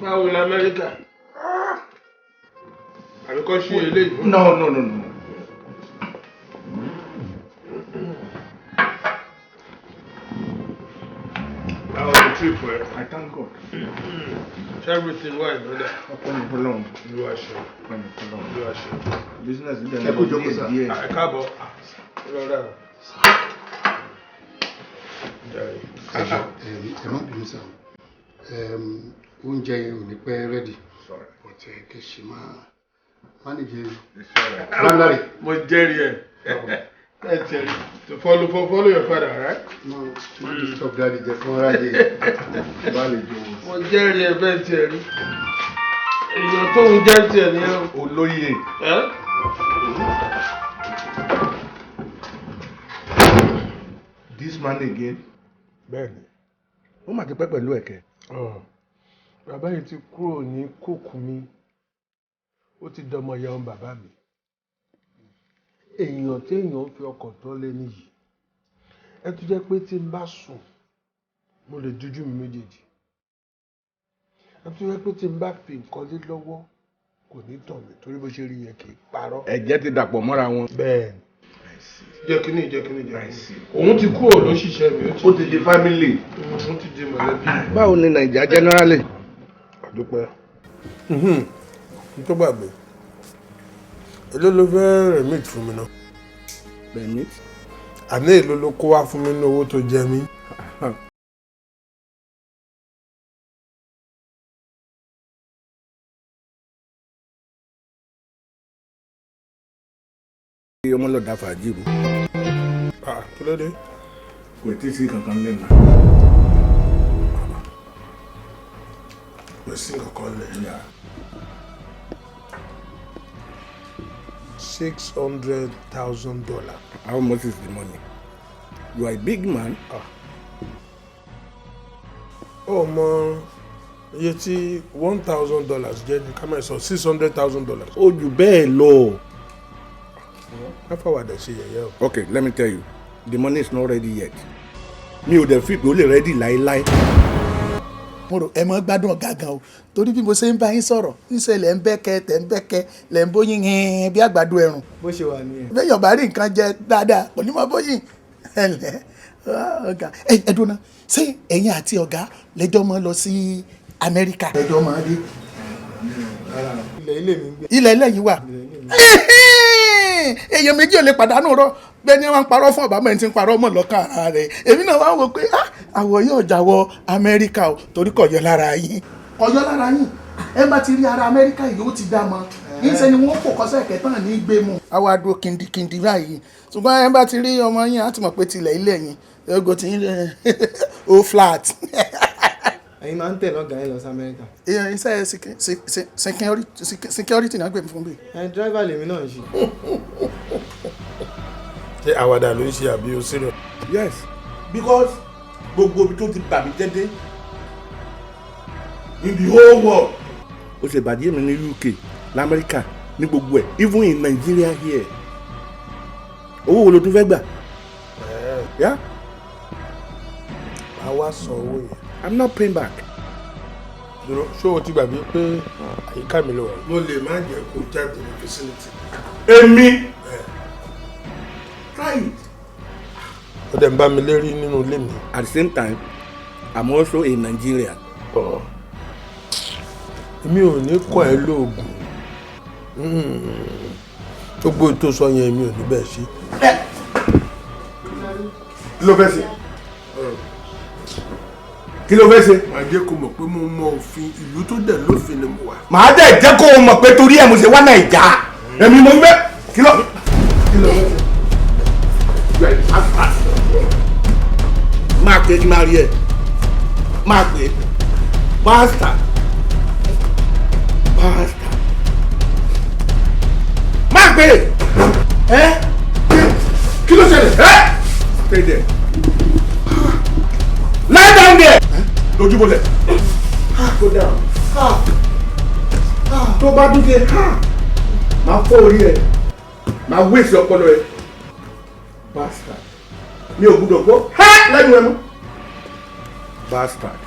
Báwo ni Amẹ́ríkà? Àbíkọ́ ṣí eléyìí. No. How was the trip, man? I thank God. Everything well, brother. You are sure. Business is Ẹ káàbọ̀. Brother. Ẹ má bínú sá. Oúnjẹ yẹn ò ní pẹ́ ready. But kẹ́ ṣe máa manage. Láńláre. Mo jẹ́rìí ẹ̀. To follow your father, right? No, má disturb daddy jẹ fún rájẹ. Mo jẹ́rìí ẹ̀ bẹ́ẹ̀ tiẹ̀ rí. Èèyàn tó ń jẹ́ tiẹ̀ ní olóyè. This man again. Bẹ́ẹ̀ni. Ó mà ti pẹ́ pẹ̀lú ẹ̀kẹ́. Bàbá yìí ti kúrò ní kókù mi. Ó ti dọmọ ya ohun bàbá mi. Èèyàn tí èèyàn fi ọkàn tán lé nìyí. Ẹ tún jẹ́ pé tí n bá sùn, mo lè dújú mi méjèèjì. Ẹ tún jẹ́ pé tí n bá fi nǹkan lé lọ́wọ́, kò ní tàn mí torí bó ṣe rí yẹn kì í parọ́. Ẹ̀jẹ̀ ti dàpọ̀ mọ́ra wọn. Bẹ́ẹ̀ni. Jẹ́ kíní. Òun ti kúrò lóṣìṣẹ́ mi. Ó ti di family. Ó ti di mọ̀lẹ́bí. Báwo ni Naija generally? Àdúpẹ́. N tó gbàgbé. Èló ló fẹ́ remit fún mi náà? Remit? Àní èló ló kó wá fún mi ní owó tó jẹ mí? Ọmọ lọ da fàájì rú. Kí ló dé? Kò tí ì sí kankan lẹ́nu. Kò sí kankan lẹ́nu. $600,000. How much is the money? You are a big man. Ó mọ iye tí $1,000 jẹ́ ní kámẹ́ sọ $600,000. Ó jù bẹ́ẹ̀ lọ. Káfáwádà ṣe yẹ̀yẹ́ o. Okay, let me tell you, the money is not ready yet. Mi ò dẹ̀ fi pé ó lè ready láéláé. Mo rò ẹ mọ́ gbádùn ọ̀gá gan o torí bí mo ṣe ń bá yín sọ̀rọ̀ níṣẹ́ lẹ̀ ń bẹ́kẹ́ tẹ̀ ń bẹ́kẹ́ lẹ̀ ń bóyin hìn bí àgbàdo ẹ̀rùn. Bó ṣe wà nìyẹn. Bẹ́ẹ̀ yọ̀bá rí nǹkan jẹ dáadáa kò ní mọ bóyin ẹ̀lẹ́ ọ̀gá ẹ̀dùn náà ṣé ẹ̀yin àti ọ̀gá lẹ́jọ́ mọ́ lọ sí Amẹ́ríkà. Lẹ́jọ́ mọ́ dé. Ilé mi ń gbé. Ilẹ̀ lẹ́yìn wà. Èèyàn méjì ò lè pàdánù rọ bẹ́ẹ̀ ni wọ́n ń parọ́ fún ọ̀bámọ̀ ẹni tí ń parọ́ mọ̀ lọ́kàn ara rẹ̀ èmi náà wá wò pé àwọ̀ yóò jáwọ́ Amẹ́ríkà o torí kò yọ lára yín. Kò yọ lára yín ẹ bá ti rí ara Amẹ́ríkà yìí ó ti dá mọ́ yín sẹ́ni wọ́n kò kọ́sẹ́ kẹtàn ní gbé mu. àwa dúró kìndìkìndì báyìí ṣùgbọ́n ẹ bá ti rí ọmọ yín á ti mọ̀ pé tilẹ̀ ilé yín ego ti yín ó flat. Ẹ̀yin máa ń tẹ̀lé ọ̀gá yín lọ sí Amẹ́ríkà. Iṣẹ́ security náà gbé mi fún mi. Driver lèmi náà ń ṣe. Ṣé àwàdà ló ń ṣe àbí o serious? Yes, because gbogbo ibi tó ti bà mí jẹ́ dé in the whole world. Ó ṣe bàjẹ́ mi ní UK, l'Amẹ́ríkà, ní gbogbo ẹ̀, even in Nigeria here. Owó wo ló tún fẹ́ gbà? Yeah? Àwa san owó yẹn. I'm not paying back. Ṣé o ti gbàgbé pé àyíká mi ló wà? Mo lè má jẹ́ kó jáde ní facility. Èmi. Right. Ó dẹ̀ ń bá mi lérí nínú ilé mi. At the same time, I'm also a Nigerian. Èmi ò ní kọ́ ẹ lóògùn. Gbogbo ètò sọ yẹn èmi ò ní bẹ́ẹ̀ ṣe. Kí ló fẹ́ ṣe? Kí ló fẹ́ ṣe? Màá jẹ́ kó mọ̀ pé mo mọ òfin ìlú tó dẹ̀ lófin ni mo wà. Màá dẹ̀ jẹ́ kó o mọ̀ pé torí ẹ̀ mo ṣe wá Nàìjà. Èmi mo ń bẹ́. Kí ló fẹ́ ṣe? Máa pè é kí n máa rí ẹ. Máa pè é. Pásítà. Máa pè é. Kí ló ṣẹlẹ̀? Stay there. Lie down there. Lójúbọlẹ̀. Go down. Tó bá dúdé, máa fọ́ orí ẹ̀. Máa wéṣì ọpọlọ ẹ̀. Bastard. Mi ò gbúdọ̀ gbọ́ lẹ́nu ẹ̀ mọ́. Bastard.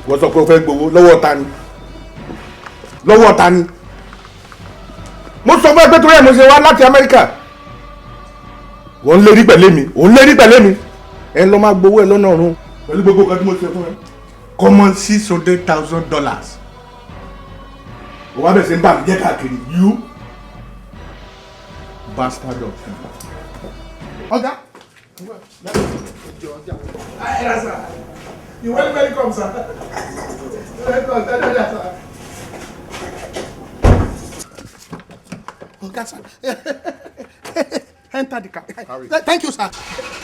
wọ́n sọ pé o fẹ́ gbowó lọ́wọ́ ta ni lọ́wọ́ ta ni mo sọ fún ẹ pé torí ẹ̀ mo ṣe wá láti Amẹ́ríkà wọ́n ń lérí pẹ̀lẹ́ mi òun lérí pẹ̀lẹ́ mi ẹ lọ́ máa gbowó ẹ lọ́nà ọ̀run pẹ̀lú gbogbo nǹkan tí mo ṣe fún ẹ common $600,000 o wá bẹ̀ sí ń bà mí jẹ́ káàkiri you bastard of him. Ọ̀gá. You went welcome, sir. Welcome, sir. Ọ̀gá, sir. Enter the car. Thank you, sir.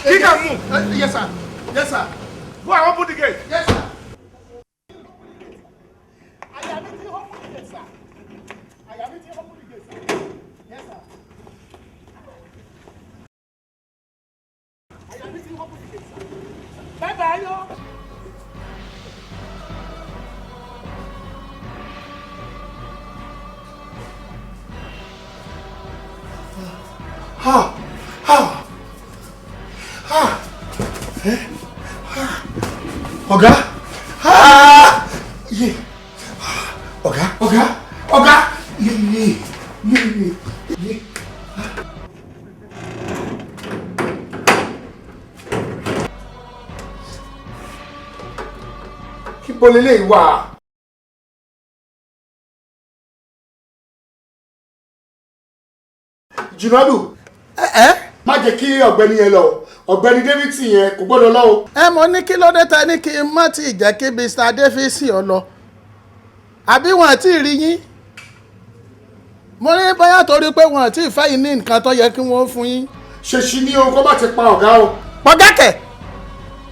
He can move. Yes, sir. Yes, sir. Go and open the gate. Yes, sir. Bye-bye, yo. Ọ̀gá. Ọ̀gá. Kí bolilé wà? Junadu. Má jẹ́ kí ọ̀gbẹ́ni yẹn lọ. Ọ̀gbẹ́ni Davidson yẹn kò gbọ́dọ̀ lọ o. Ẹ mọ̀ ní kí ló dé ta ní kí n má ti jẹ́ kí Mr. Davidson ọ lọ. Àbí wọn àti rí yín. Mo ní bóyá torí pé wọn àti ìfẹ́ yìí ní nǹkan tó yẹ kí wọ́n fún yín. Ṣèṣì ní o kó má ti pa ọ̀gá o. Pọ̀gákẹ̀!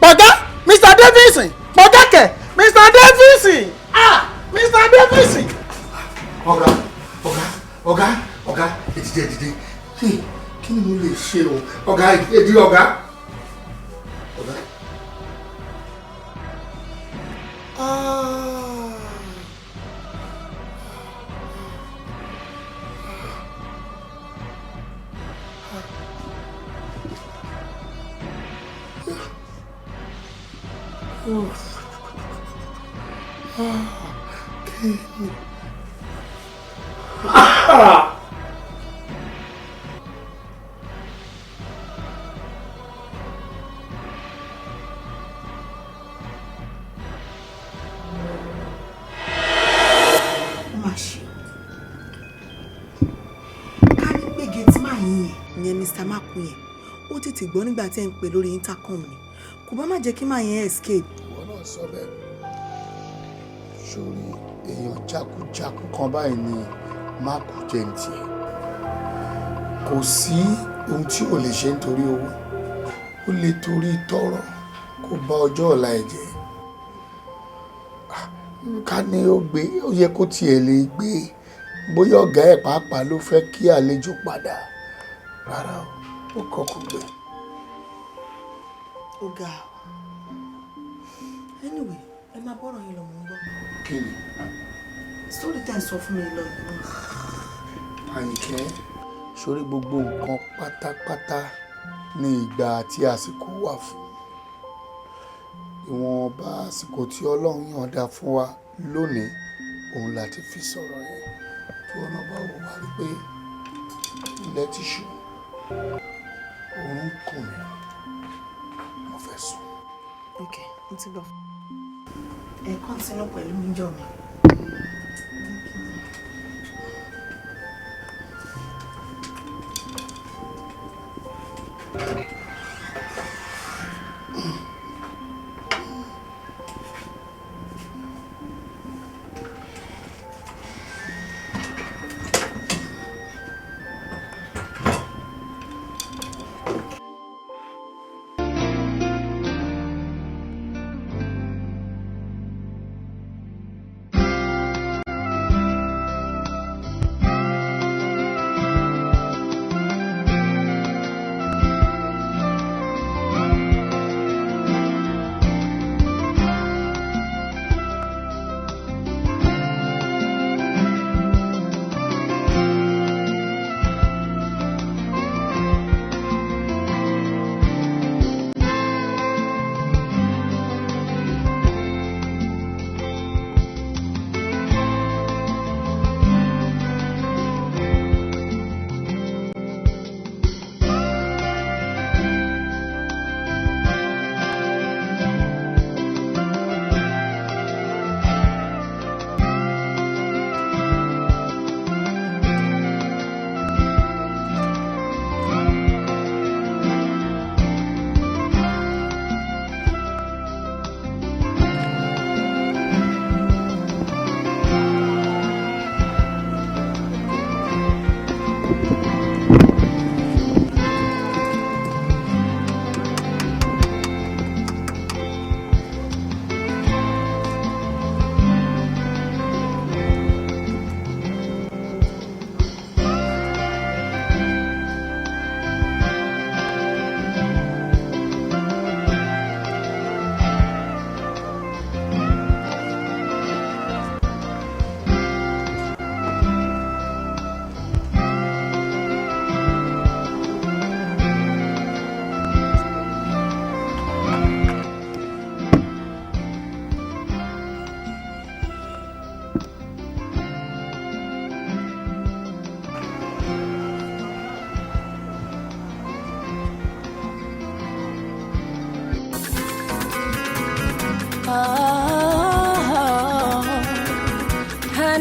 Pọ̀gá! Mr. Davidson! Pọ̀gákẹ̀! Mr. Davidson! Mr. Davidson! Ọ̀gá, èdìdè. Kí ni mo lè ṣe o? Ọ̀gá, èdè ọ̀gá. Mr. Maku yẹn ó tètè gbọ́ nígbà tí ẹ̀ ń pè lórí intercom ni kò bá má jẹ́ kí máa yẹn escape. Ìwọ náà sọ bẹ́ẹ̀ sórí èèyàn jákujàku kan báyìí ni Maku jẹ́ ní tiẹ̀ kò sí ohun tí ò lè ṣe nítorí owó ó lè torí tọrọ kó bà ọjọ́ ọ̀la ẹ̀ jẹ́ ká ní ó gbé ó yẹ kó tiẹ̀ lè gbé bóyá ọ̀gá ẹ̀ pàápàá ló fẹ́ kí àlejò padà rárá ó kọ́kọ́ gbé. Ó ga anyway ẹ máa bọ́rọ̀ yín lọ mọ́ ń gbọ́. Kí ni? Story time sọ fún mi lọ yìí. Àyìnkẹ́ sórí gbogbo nǹkan pátápátá ní ìgbà àti àsìkò wà fún ìwọ̀nba àsìkò tí Ọlọ́run yọ̀ǹda fún wa lónìí òun láti fi sọ̀rọ̀ yẹn tí wọn náà bá wò wá rí pé ilẹ̀ ti ṣú oorun kùn mí mo fẹ́ sùn. Ok, mo ti gbọ́. Ẹ kọ́ntínú pẹ̀lú mi jọ mi.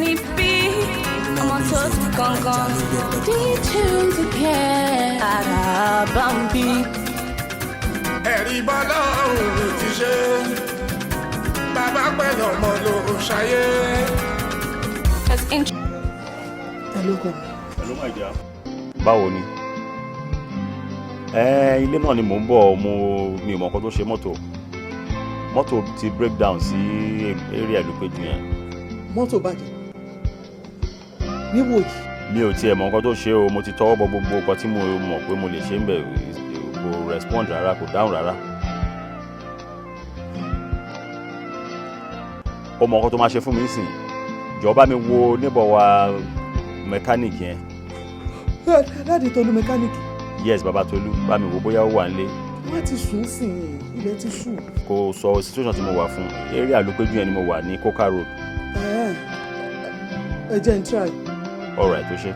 ní bí ọmọ tó ti gangan díjú ti kẹ́ ara bá ń bí. ẹ̀rí bọ́lá òun ti ṣe bàbá pẹ̀lú ọmọ ló ṣayé. Hello, God. Hello, my dear. Báwo ni? Ilé náà ni mò ń bọ̀ mi ò mọ̀ nǹkan tó ṣe mọ́tò ti break down sí area Ìlúpéjú yẹn. Mọ́tò bàjẹ́ níwò yìí. Mi ò tiẹ̀ mọ̀ nǹkan tó ṣe o, mo ti tọwọ́ bọ gbogbo nǹkan tí mo mọ̀ pé mo lè ṣe ń bẹ̀ kò respond rárá kò dáhùn rárá. Ó mọ̀ nǹkan tó máa ṣe fún mi nísìn jọ̀ọ́ mi wo neighbor wa mechanic yẹn. Dáàdi Tolú mechanic. Yes, Baba Tolú bá mi wo bóyá ó wà nílé. Wọ́n ti sùn sí ilẹ̀ ti sùn. Kò sọ situation tí mo wà fún area Ìlúpéjú yẹn ni mo wà ní Coca Road. Ẹ jẹ́ n try. All right, tó ṣe.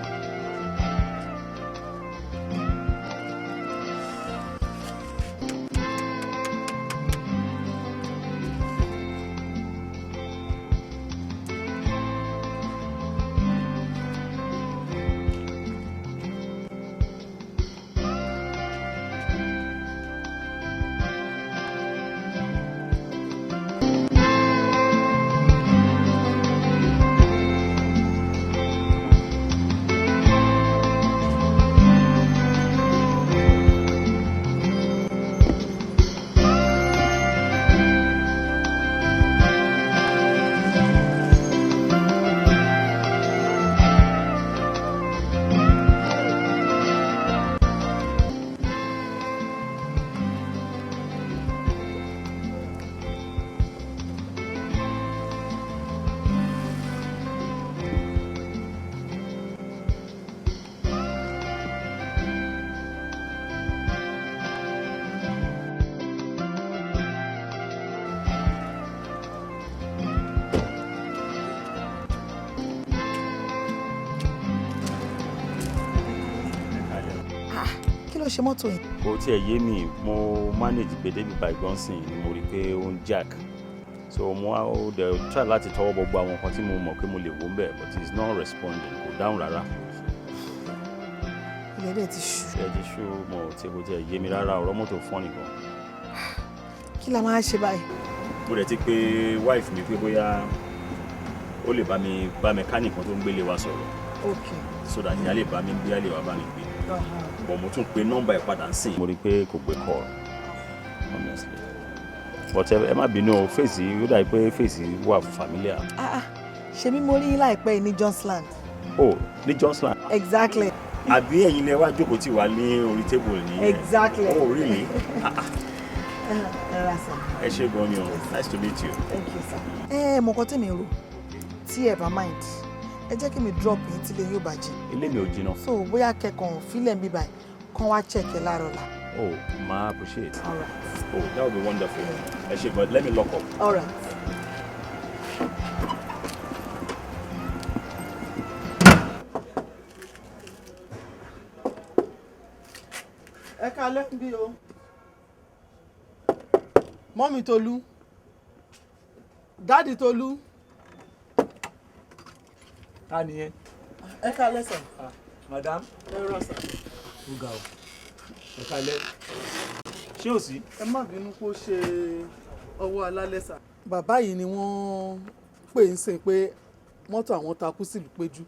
Kí ló ṣe mọ́tò yìí? Kò tiẹ̀ yé mi mo manage gbé débi bàìgọ́nsìn ni mo rí pé ó ń jack so mo á ó dẹ̀ try láti tọwọ́ bọ gbogbo àwọn nǹkan tí mo mọ̀ pé mo lè wò ń bẹ̀ but he is not responding kò dáhùn rárá. Ilẹ̀ dẹ̀ ti ṣú. Ilẹ̀ ti ṣú mo tí kò tiẹ̀ yé mi rárá ọ̀rọ̀ mọ́tò fọ́ nìkan. Kí la máa ṣe báyìí? Mo dẹ̀ ti pé wife mi pé bóyá ó lè bá mechanic kan tó ń gbélé wa sọ̀rọ̀. Okay. So that ìyá lè bá mi gbé lè wá bá mi gbé. But mo tún pe nọ́mbà ẹ̀ padà sí. Mo rí i pé kò gbé call honestly. But ẹ má bínú o fèsì ó dà pé fèsì wà familiar. Ṣé bí mo rí yín láìpẹ́ ní Johnsland? Oh, ní Johnsland. Exactly. Àbí ẹ̀yin lẹ wá jókòó tí wà ní orí table ní. Exactly. Oh really? Ẹ ṣé gan ni o. Nice to meet you. Thank you sir. Mo kọ́ tèmi rò tí ẹ bá mind ẹ jẹ́ kí mi drop yín tí ilé yóò bàjẹ́. Ilé mi ò jìnnà. So bóyá kẹkàn fílẹ̀ ń bí báyìí kàn wá check ẹ láàárọ̀ la. Oh, ma appreciate. All right. Oh, that would be wonderful. Ẹ ṣé but let me lock up. All right. Ẹ káalẹ́ bí o. Mọ́mì Tolú. Dáàdì Tolú. Ta ni yẹn? Ẹ káalẹ́ sà. Madam. Ẹ rọ sà. Uga o. Ẹ káalẹ́. Ṣé o sí? Ẹ má bínú kó ṣe ọwọ́ alálẹ́ sà. Bàbá yìí ni wọ́n pè ń sìn pé mọ́tò àwọn takú sí Ìlúpéjú.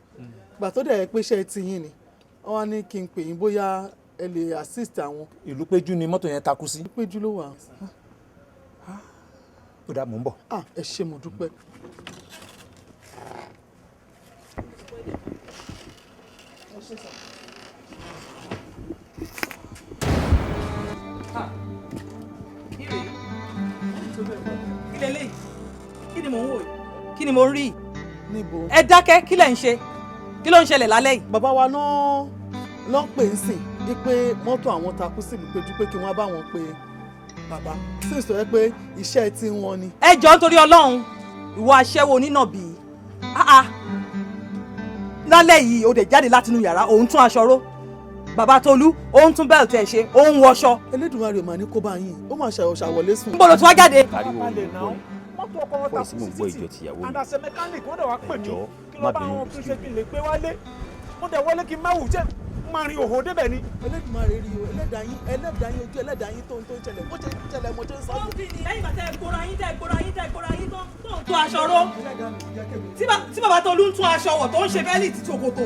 Gbà tó dẹ̀ yẹ pé iṣẹ́ ti yín ni. Wọ́n wá ní kí n pè yín bóyá ẹ lè assist àwọn. Ìlúpéjú ni mọ́tò yẹn takú sí. Ìlúpéjú ló wà. Ó dà mò ń bọ̀. Ẹ ṣé mo dúpẹ́. Kí leléyìí? Kí ni mò ń wò yìí? Kí ni mo ń rí yìí? Níbo? Ẹ dákẹ́, kí lẹ̀ ń ṣe? Kí ló ń ṣẹlẹ̀ lálẹ́ yìí? Bàbá wa náà ló ń pè ń sìn pé mọ́tò àwọn takú sí Ìlúpéjú pé kí wọ́n bá wọn pe bàbá. Sì sọ pé iṣẹ́ tí wọ́n ni. Ẹ jọ̀ọ́ nítorí Ọlọ́run, ìwọ aṣẹ́wó onínàbì. Lálẹ́ yìí o dẹ̀ jáde látinú yàrá, òun tún aṣọ ró. Bàbá Tolú, òun tún bẹ́ẹ̀lì tẹ̀ ṣe, òun wọṣọ. Elédùmarè mà ní kó bá yín, ó máa ṣàwọlé sùn. Níbo ló ti wá jáde? Ariwo Má mọ́tò ọkọ wọn takú sí títì and as a mechanic wọ́n dẹ̀ wá pè mí kí ló bá wọn tún ṣe kí n lè gbé wálé wọ́n dẹ̀ wọlé kí n má wù jẹ́ máa rin òhò débẹ̀ ni. Ẹlẹ́dùmarè rí o ẹlẹ́dàá yín ojú ẹlẹ́dàá yín tó ń ṣẹlẹ̀ bó ṣe ń ṣẹlẹ̀ mo ṣe ń sọ. ó ti ní lẹ́yìn bàtẹ́ ìgbóra yín tó ń tún aṣọ ró tí bàbá Tolú ń tún aṣọ wọ̀ tó ń ṣe bẹ́ẹ̀lì tí ṣòkòtò.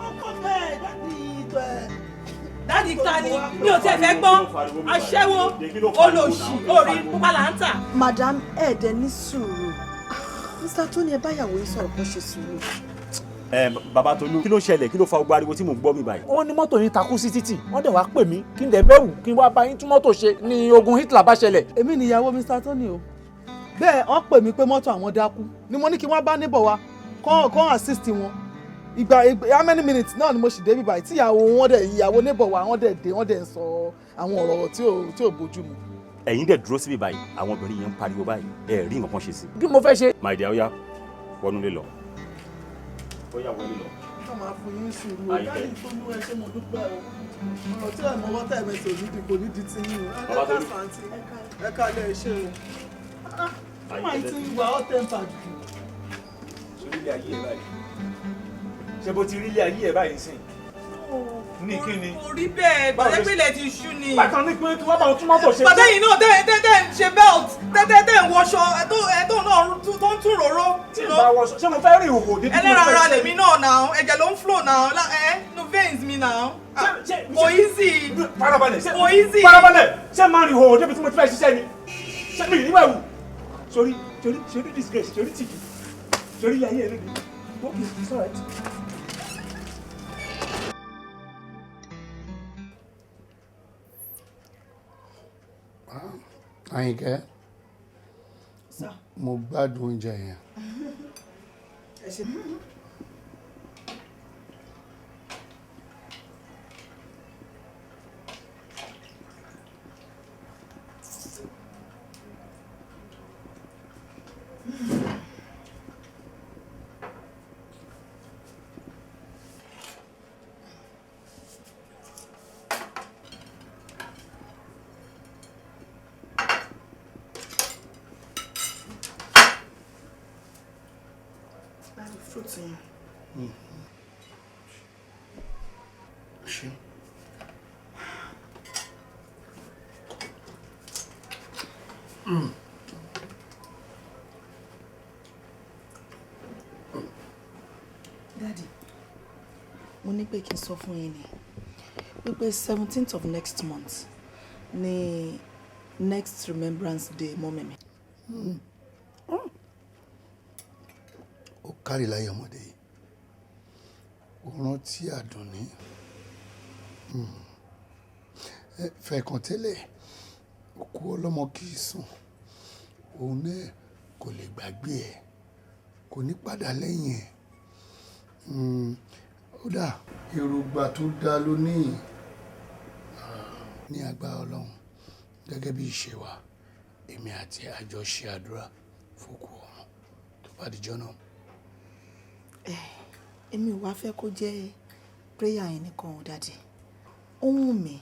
ọkọ bẹ́ẹ̀ dáàdi ta ni mi ò tiẹ̀ fẹ́ gbọ́ aṣẹ́wó olóṣì orí pupa là ń tà. Madam ẹ̀ẹ́dẹ̀ ní sùúrù Mr. Tony ẹ báyàwó yín sọ̀rọ̀ kó ṣe sùúrù. Bàbá Tolú kí ló ṣẹlẹ̀ kí ló fa gbogbo ariwo tí mò ń gbọ́ mi báyìí. wọ́n ní mọ́tò yín takú sí títì wọ́n dẹ̀ wá pè mí kí n dẹ̀ bẹ̀rù kí n wá bá yín tún mọ́tò ṣe ni ogun Hitler bá ṣẹlẹ̀. èmi nìyàwó Mr. Tony o bẹ́ẹ̀ wọ́n pè mí pé mọ́tò àwọn dákú ni mo ní kí wọ́n bá níbọ̀ wa kọ́ assist wọn ìgbà how many minutes náà ni mo sì débi báyìí tí ìyàwó níbọ̀ wa wọ́n dẹ̀ ń sọ àwọn ọ̀rọ̀ tí ò bójú mu. ẹ̀yin dẹ̀ dúró síbi báyìí àwọn obìnrin yẹn ń pariwo báyìí ẹ rí nǹkan kan ṣe sí. kí mo fẹ́ ṣe. my dear oya wọnú lé lọ. oya wọlé lọ. ká máa fún yín sùúrù o dáàbì tó lú ẹ ṣé mo dúpẹ́ o ọ̀rọ̀ tí ẹ̀ mọ́wọ́ tẹ̀ mẹ́sẹ̀ òdìdí kò ní di ti yín o ẹ ká lẹ́ ṣe o. ó máa ti wà ọ́ tẹ́ǹpà jù. sórí ilé ayé ẹ báyìí ṣé bó ti rí ilé ayé ẹ báyìí sìn ní kí ni. kò rí bẹ́ẹ̀ gbàdẹ́gbẹ̀lẹ̀ ti ṣú ni. bàtà ní pé kí wọ́n bá wọn tún mọ́tò ṣe. bàtà yìí náà tẹ́ ń ṣe belt tẹ́ ń wọṣọ ẹ̀tọ́ náà tó ń tún ròró. tí n bá wọṣọ ṣé mo fẹ́ rí ìhòòhò dídí. ẹlẹ́ran ara lèmi náà náà ẹ̀jẹ̀ ló ń flow náà no veins mi náà. kò easy. kò easy. farabalẹ̀ ṣé máa rí ìhòòhò débi tí mo ti fẹ́ ṣiṣẹ́ ni ṣé mi níwẹ̀ wù. sori disgrace sori tìjú sori ilé ayé ẹ lóde wọ́n kì í sọ̀rọ̀ ẹ̀. Àyìnkẹ́ mo gbádùn oúnjẹ yẹn. Fruits yẹn. Ṣé. Daddy, mo ní pé kí n sọ fún yín ni wípé 17th of next month ni next remembrance day mọ́mì mi. Ó kárí láyé ọmọdé yìí ó rántí Àdùnní fẹ̀kàn tẹ́lẹ̀ òkú ọlọ́mọ kì í sùn òun náà kò lè gbàgbé ẹ̀ kò ní padà lẹ́yìn ẹ̀ ó dà èròǹgbà tó dá lónìí ní agbára Ọlọ́run gẹ́gẹ́ bí ìṣe wa èmi àti àjọ ṣe àdúrà fòkú ọ̀run tó bá dijọ́ náà. Èmi ò wá fẹ́ kó jẹ́ prayer yẹn nìkan ò Daddy. Ó wù mí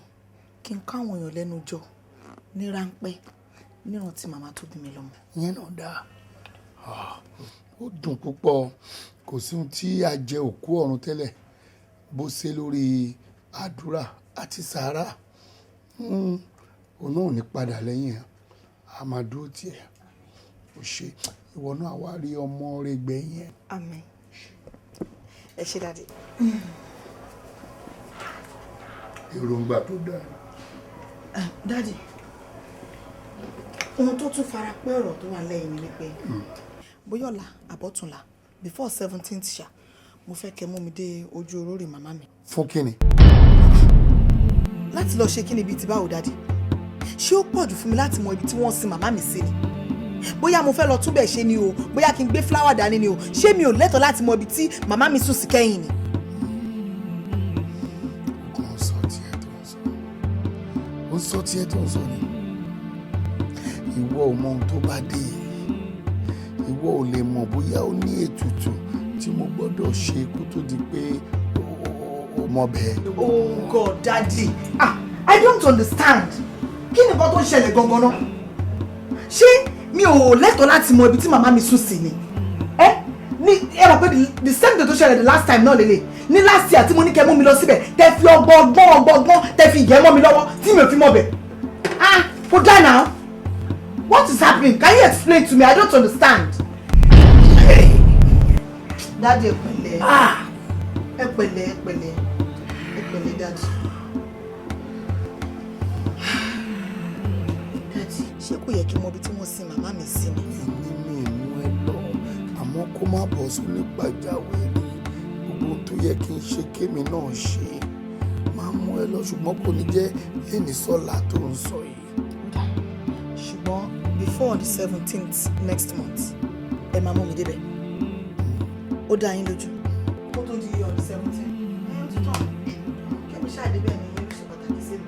kí n káwọn èèyàn lẹ́nu jọ ní ráńpẹ́ nírántí màmá tó bí mi lọ́mọ. Ìyẹn náà dáa. Ó dùn púpọ̀ kò sí ohun tí a jẹ òkú ọ̀run tẹ́lẹ̀ bó ṣe lórí àdúrà àti sàárà òun náà ò ní padà lẹ́yìn ẹ̀ a máa dúró tiẹ̀ ò ṣe ìwọ náà wá rí ọmọ rẹ gbẹ̀yìn ẹ̀. Àmín. Ẹ ṣé Daddy. Èròǹgbà tó dáa. Daddy, ohun tó tún fara pẹ́ ọ̀rọ̀ tó wà lẹ́yìn ni wípé bóyá ọ̀la àbọ̀túnla before 17th ṣá mo fẹ́ kẹ́ mú mi dé ojú orórì màmá mi. Fún kíni? Láti lọ ṣe kíni bíi ti báwo Daddy? Ṣé ó pọ̀jù fún mi láti mọ ibi tí wọ́n sin màmá mi sí ni? Bóyá mo fẹ́ lọ túbẹ̀ ṣe ni o, bóyá kí n gbé fúláwà dání ni o, ṣé mi ò lẹ́tọ̀ọ́ láti mọ ibi tí màmá mi sùn sí kẹ́yìn ni? Ó sọ tiẹ̀ tó ń sọ ni. Ìwọ ò mọ ohun tó bá dé. Ìwọ ò lè mọ̀ bóyá ó ní ètùtù tí mo gbọ́dọ̀ ṣe kó tó di pé ó mọ bẹ́ẹ̀. Oh God, Daddy. I don't understand. Kí ni nǹkan tó ń ṣẹlẹ̀ gangan náà? Ṣé mi ò lẹ́tọ̀ọ́ láti mọ ibi tí màmá mi sùn sí ni ní ẹ rò pé the same day tó ṣẹlẹ̀ the last time náà lélẹ̀ ní last year tí mo ní kẹ́ mú mi lọ síbẹ̀ tẹ́ fi ọgbọ́n tẹ́ fi yẹ mọ́ mi lọ́wọ́ tí mi ò fi mọ̀ bẹ̀. For die now. What is happening? Can you explain to me? I don't understand. Daddy, ẹ pẹ̀lẹ́. Ẹ pẹ̀lẹ́, Daddy. Daddy, ṣé kò yẹ kí n mọ ibi tí wọ́n sin màmá mi sí ni? Èmi mi mú ẹ lọ, àmọ́ kó má bọ̀ sí ní pàjáwìrì. Gbogbo tó yẹ kí n ṣe kémi náà ṣe. Máa mú ẹ lọ ṣùgbọ́n kò ní jẹ́ lẹ́ni sọ́la tó ń sọ yìí. Ṣùgbọ́n before the 17th next month, ẹ máa mú mi débẹ̀. Ó dá yín lójú. Ó tó di on the 17th. Ẹ ó ti tán. Kẹ́mi ṣáà débẹ̀ ni yóò ṣe pàtàkì sí mi.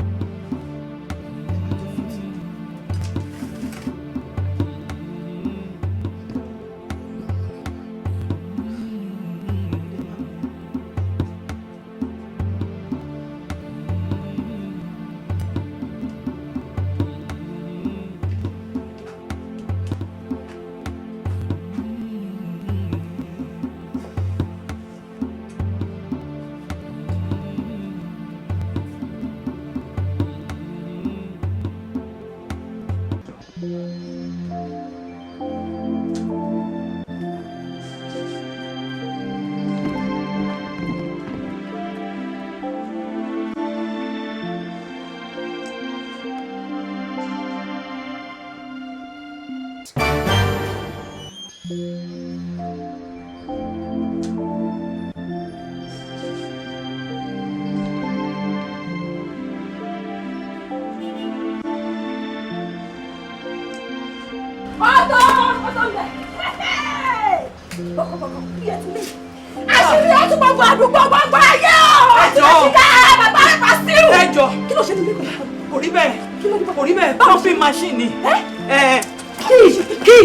Machine. Kí.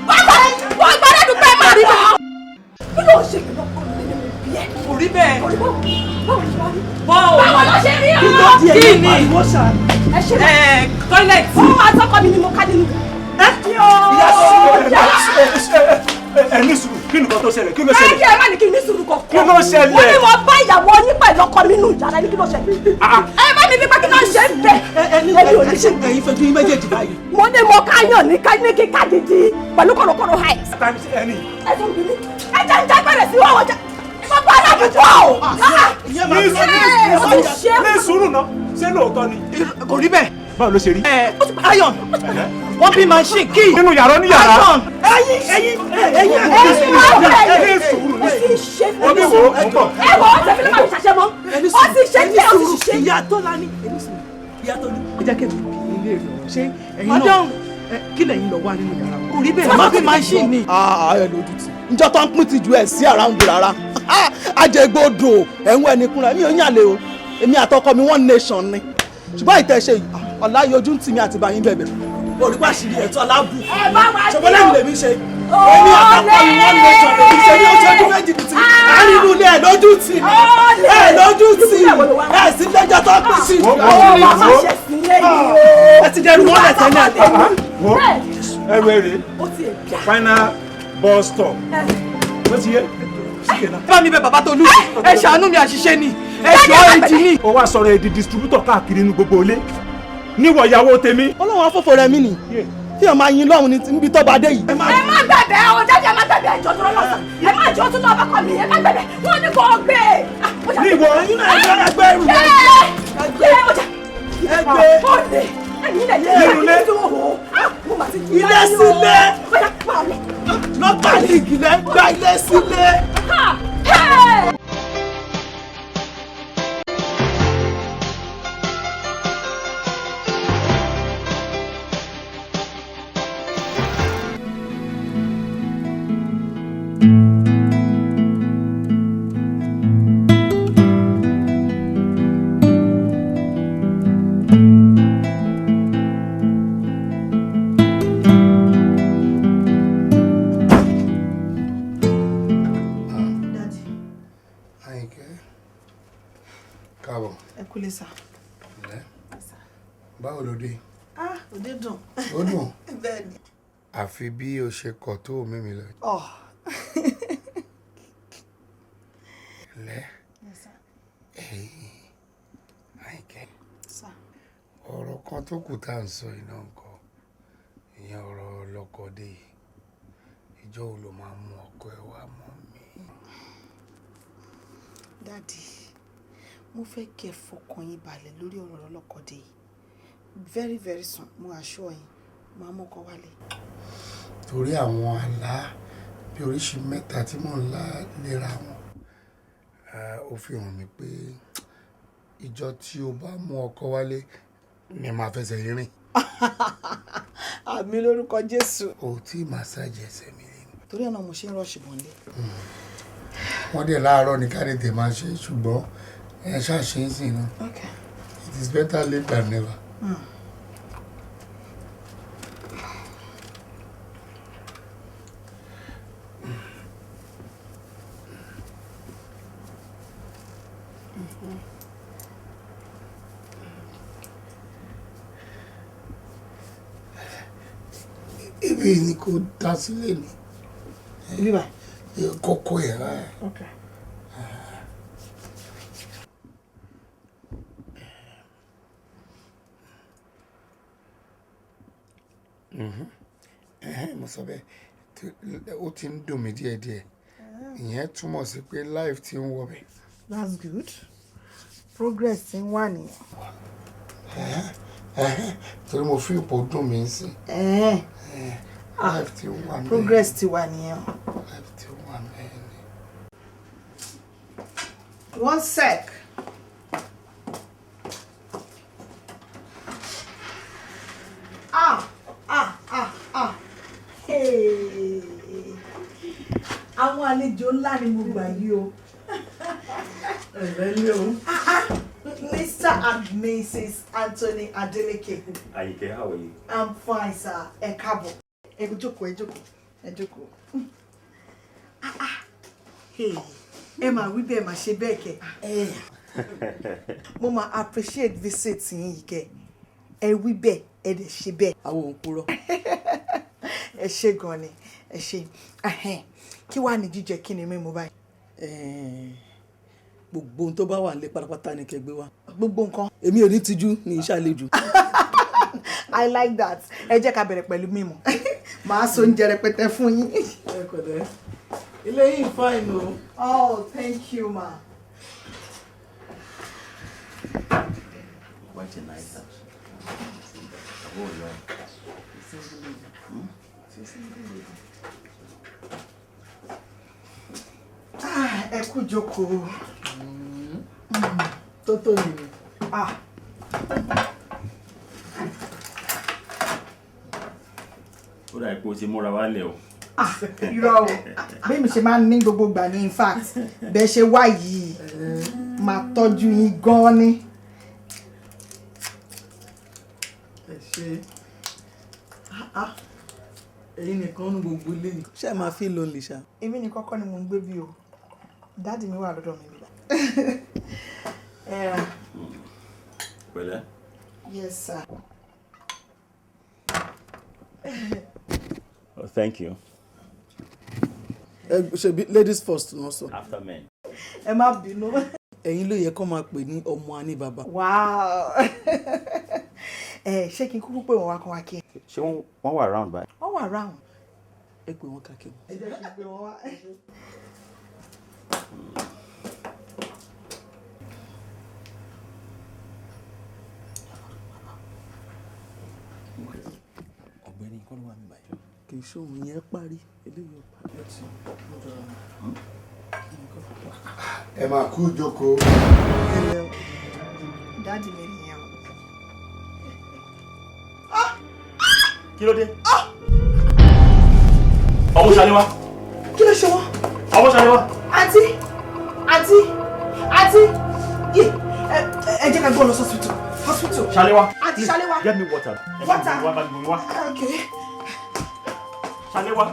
Bàbá wọ́n gbọ́dọ̀ dúpẹ́ máa rí bá. Kí ló ṣe kí lọ́kọ̀ nínú bí ẹ? Kò rí bẹ́ẹ̀. Báwo ló ṣe wá rí? Báwo ló ṣe rí ọ́? Kí ni? Ẹ ṣe bẹ́ẹ̀. Toilet. Ó máa tọ́kọ mi ni mo ká nínú. Ní sùúrù kí nìkan tó ṣẹlẹ̀ kí ló ṣẹlẹ̀. Ẹ má ní kí ní sùúrù kọ̀ọ̀kan. Kí ló ṣẹlẹ̀? Wọ́n ní mo bá ìyàwó yín pẹ̀lú ọkọ mi nínú yàrá ní kí ló ṣẹlẹ̀. Ẹ má ní nípa kí ló ṣe ń bẹ̀. Ẹni ò ní ṣe ẹ̀yin fojú yín méjèèjì báyìí. Mo ní mo káyàn ní kí kájíjí pẹ̀lú kọ̀rọ̀kọ̀rọ̀ háì. Ẹ tó ń bí mi. Ẹ jẹ́ ń jẹ́ bẹ̀rẹ̀ sí wọ́wọ́ jẹ́. Mo bá alábùjọ́ o. Ní sùúrù náà ṣé lóòótọ́ ni. Kò rí bẹ́ẹ̀. Báwo ló ṣe rí? Iron. Wọ́n bí machine key. Nínú yàrá ní yàrá. Iron. Ẹyin. Ní sùúrù ní sùúrù. Omi wo ń bọ̀. Ẹ wọ ọ́ tẹ̀lé máa ṣàṣẹ mọ́. Ó ti ṣe kí ó ti ṣe. Ìyá Tọ́lá ní. Ìyá Tọ́lá. Ẹ jẹ́ kí ilé rẹ̀ ṣe ẹ̀yin náà. Kí lẹ̀yin lọ wá nínú yàrá? Kò rí bẹ́ẹ̀. Wọ́n bí machine ni. Ẹ lójú tì. Njọ́ tó ń pín ti ju ẹ̀ sí around rárá. Ajẹ́gbọ́dọ̀ ẹ̀wọ̀n ẹnìkúnra mi ò ń yàlẹ́ o. Èmi àtọkọ mi one nation ni. Ṣùgbọ́n ìtẹ̀ṣe ọ̀la yọjú ń tì mí àti báyìí bẹ̀bẹ̀. Orípa ṣìlì ẹ̀tọ́ aláàbù. Ṣọ̀bọ́n lẹ́nu lèmi ṣe. Èmi àtọkọ mi one nation lèmi ṣe ní oṣooṣù méjì tí. Àárín inú ilé ẹ̀ lójú tì mí. Ẹ̀ lójú tì mí. Ẹ̀ sí lẹ́jọ́ tó pín sí. Ẹ ti dẹrù wọ́n lẹ̀ tẹ́lẹ̀. Ẹ̀rù final bus stop. Ó ti yé. Bá mi bẹ̀ bàbá Tolú. Ẹ ṣàánú mi àṣìṣe ni. Ẹ jọ èjì ni. Ó wá sọ̀rọ̀ èdè distributor káàkiri inú gbogbo ilé. Níwọ̀ ìyàwó tèmi. Ọlọ́run afọ́fọ́ rẹ̀ mí nì. Tí ọ̀ máa yin lọ́run níbi tó bá dé yìí. Ẹ má gbẹ̀bẹ̀ o, jáde ẹ má gbẹ̀bẹ̀ ẹjọ́ tó lọ́sàn. Ẹ má jọ́ tún lọ́ọ́ bá kọ́ mi, ẹ má gbẹ̀bẹ̀. Wọ́n ní kò gbé. Ní ìwọ ẹ̀yin náà ẹgbẹ́ ẹrù rẹ̀. Ẹgbẹ́ olè. Nínú ilé. Ilé sílé. Lọ́gbà ní ìgìlẹ̀ ń gba ilé sílé. Ẹ kúlé sà. Báwo ló dé? òde dùn. Ó dùn. Bẹ́ẹ̀ ni. Àfi bí o ṣe kọ̀ tó mímí lọ. Lẹ́ Àyìnkẹ́. Ọ̀rọ̀ kan tó kù tá à ń sọ iná nǹkan. Ìyẹn ọ̀rọ̀ ọlọ́kọ̀dé yìí. Ìjọ́ wo ló máa mú ọkọ ẹ wá mọ́ mi? Dádì, mo fẹ́ kẹ́ fọkàn yín balẹ̀ lórí ọ̀rọ̀ ọlọ́kọ̀dé yìí. Very very soon mo assure yín máa mọ́kọ wálé. Torí àwọn àlá bí oríṣi mẹ́ta tí mò ń lá léra wọn, ó fi hàn mí pé ìjọ́ tí o bá mú ọkọ wálé ni màá fẹsẹ̀ rìn. Àmín lórúkọ Jésù. O tí màsáàjì ẹsẹ̀ mi rí. Torí ọ̀nà mo ṣe ń rọ̀ṣì bọ̀ǹdé. Wọ́n dẹ̀ láàárọ̀ ní kárìtì máa ṣe ṣùgbọ́n ẹ ṣàṣe é sí iná. It is better late than never. Ibi ni kò dá sílẹ̀ ni. Ibi bá? Kókó ẹ̀ rárá. Okay. Mo sọ bẹ́ẹ̀ ó ti ń dùn mí díẹ̀díẹ̀. Ìyẹn túmọ̀ sí pé life ti ń wọ̀ bẹ̀. That's good. Progress ti ń wà nìyẹn. Torí mo fi ipò dùn mí sí. Life ti wà mí. Progress ti wà nìyẹn. Life ti wà mí. One sec. Àwọn àlejò ńlá ni mo gbà yìí o. Ẹ̀rẹ́ lé o. Mr. and Mrs. Anthony Adeleke. Àyìnkẹ́, how are you? I'm fine, sir. Ẹ káàbọ̀. Ẹ jókòó. Ẹ máa wí bẹ́ẹ̀ máa ṣe bẹ́ẹ̀ kẹ́. Mo máa appreciate visit yín yìí kẹ́. Ẹ wí bẹ́ẹ̀, ẹ dẹ̀ ṣe bẹ́ẹ̀. Àwọn òun purọ́. Ẹ ṣé gan ni, ẹ ṣé. Kí wàá ní jíjẹ kí ni mímu báyìí? Gbogbo ohun tó bá wà nílé pátápátá ni kẹgbẹ́ wa. Gbogbo nǹkan. Èmi ò ní tijú ní ìṣàlejò. I like that. Ẹ jẹ́ ká bẹ̀rẹ̀ pẹ̀lú mímu. Màá so oúnjẹ rẹpẹtẹ fún yín. Ẹ kọ̀dẹ́. Ilé yìí fine o. Oh, thank you, ma. Quite a nice house. Ẹ kú jókòó. Tó tó yìí ni. Ó dà pé o ti múra wálẹ̀ o. Irọ́ o. Bí mi ṣe máa ń ní gbogbo ìgbà ní in fact, bẹ́ẹ̀ ṣe wá yìí, máa tọ́jú yín gan ni. Ẹ ṣe. Èyí nìkan ní gbogbo ilé yìí. Ṣé ẹ máa fi lonely ṣá? Èmi ní kọ́kọ́ ni mo ń gbé bí o. Dáàdì mi wà lọ́dọ̀ mi nígbà. Pẹ̀lẹ́. Yes, sir. Oh, thank you. Ṣebí ladies first náà sọ. After men. Ẹ má bínú. Ẹ̀yin ló yẹ kó máa pè ní ọmọ àní bàbá. Wow. Ṣé kí n kúkú pé wọ́n wá kan wá kí? Ṣé wọ́n wà around báyìí? Wọ́n wà round. Ẹ pè wọ́n káàkiri. Ẹ jẹ́ kí n pè wọ́n wá. Ọ̀gbẹ́ni kọ́ ló wà mí báyìí. Kì í ṣóhun yẹn parí. Eléyìí ò parí. Ẹ máa kú jókòó. Dáàdì mi nìyẹn o. Kí ló dé? Ọmọ Ṣaléwá. Kí ló ṣe wọ́n? Ọmọ Ṣaléwá. Àǹtí! Ẹ jẹ́ ká gbọ́ lọ hospital. Ṣaléwá. Àǹtí Ṣaléwá. Get me water. Water. Okay. Ṣaléwá.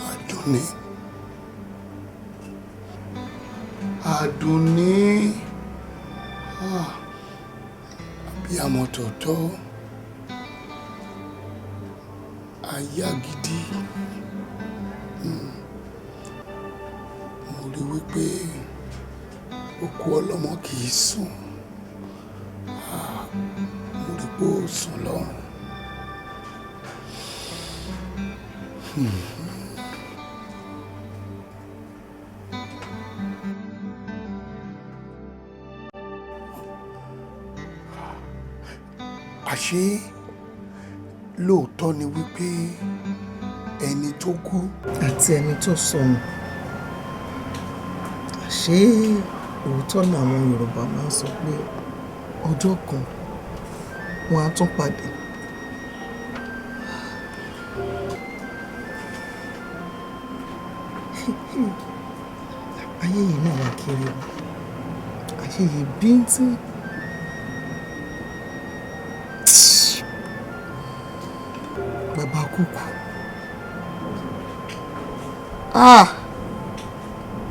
Àdùnní. Àdùnní. Abiyamọ tòótọ́. Aya gidi. Mo rí wípé òkú ọlọ́mọ kì í sùn. Mo rí pé ó sùn lọ́rùn. Àṣé lóòótọ́ ni wípé ẹni tó kú àti ẹni tó sọnù, àṣé òótọ́ làwọn Yorùbá máa ń sọ pé ọjọ́ kan wọn á tún pàdé. Ayé yìí náà wà kiri o, ayé yìí bíntín. Bàbá kúkú.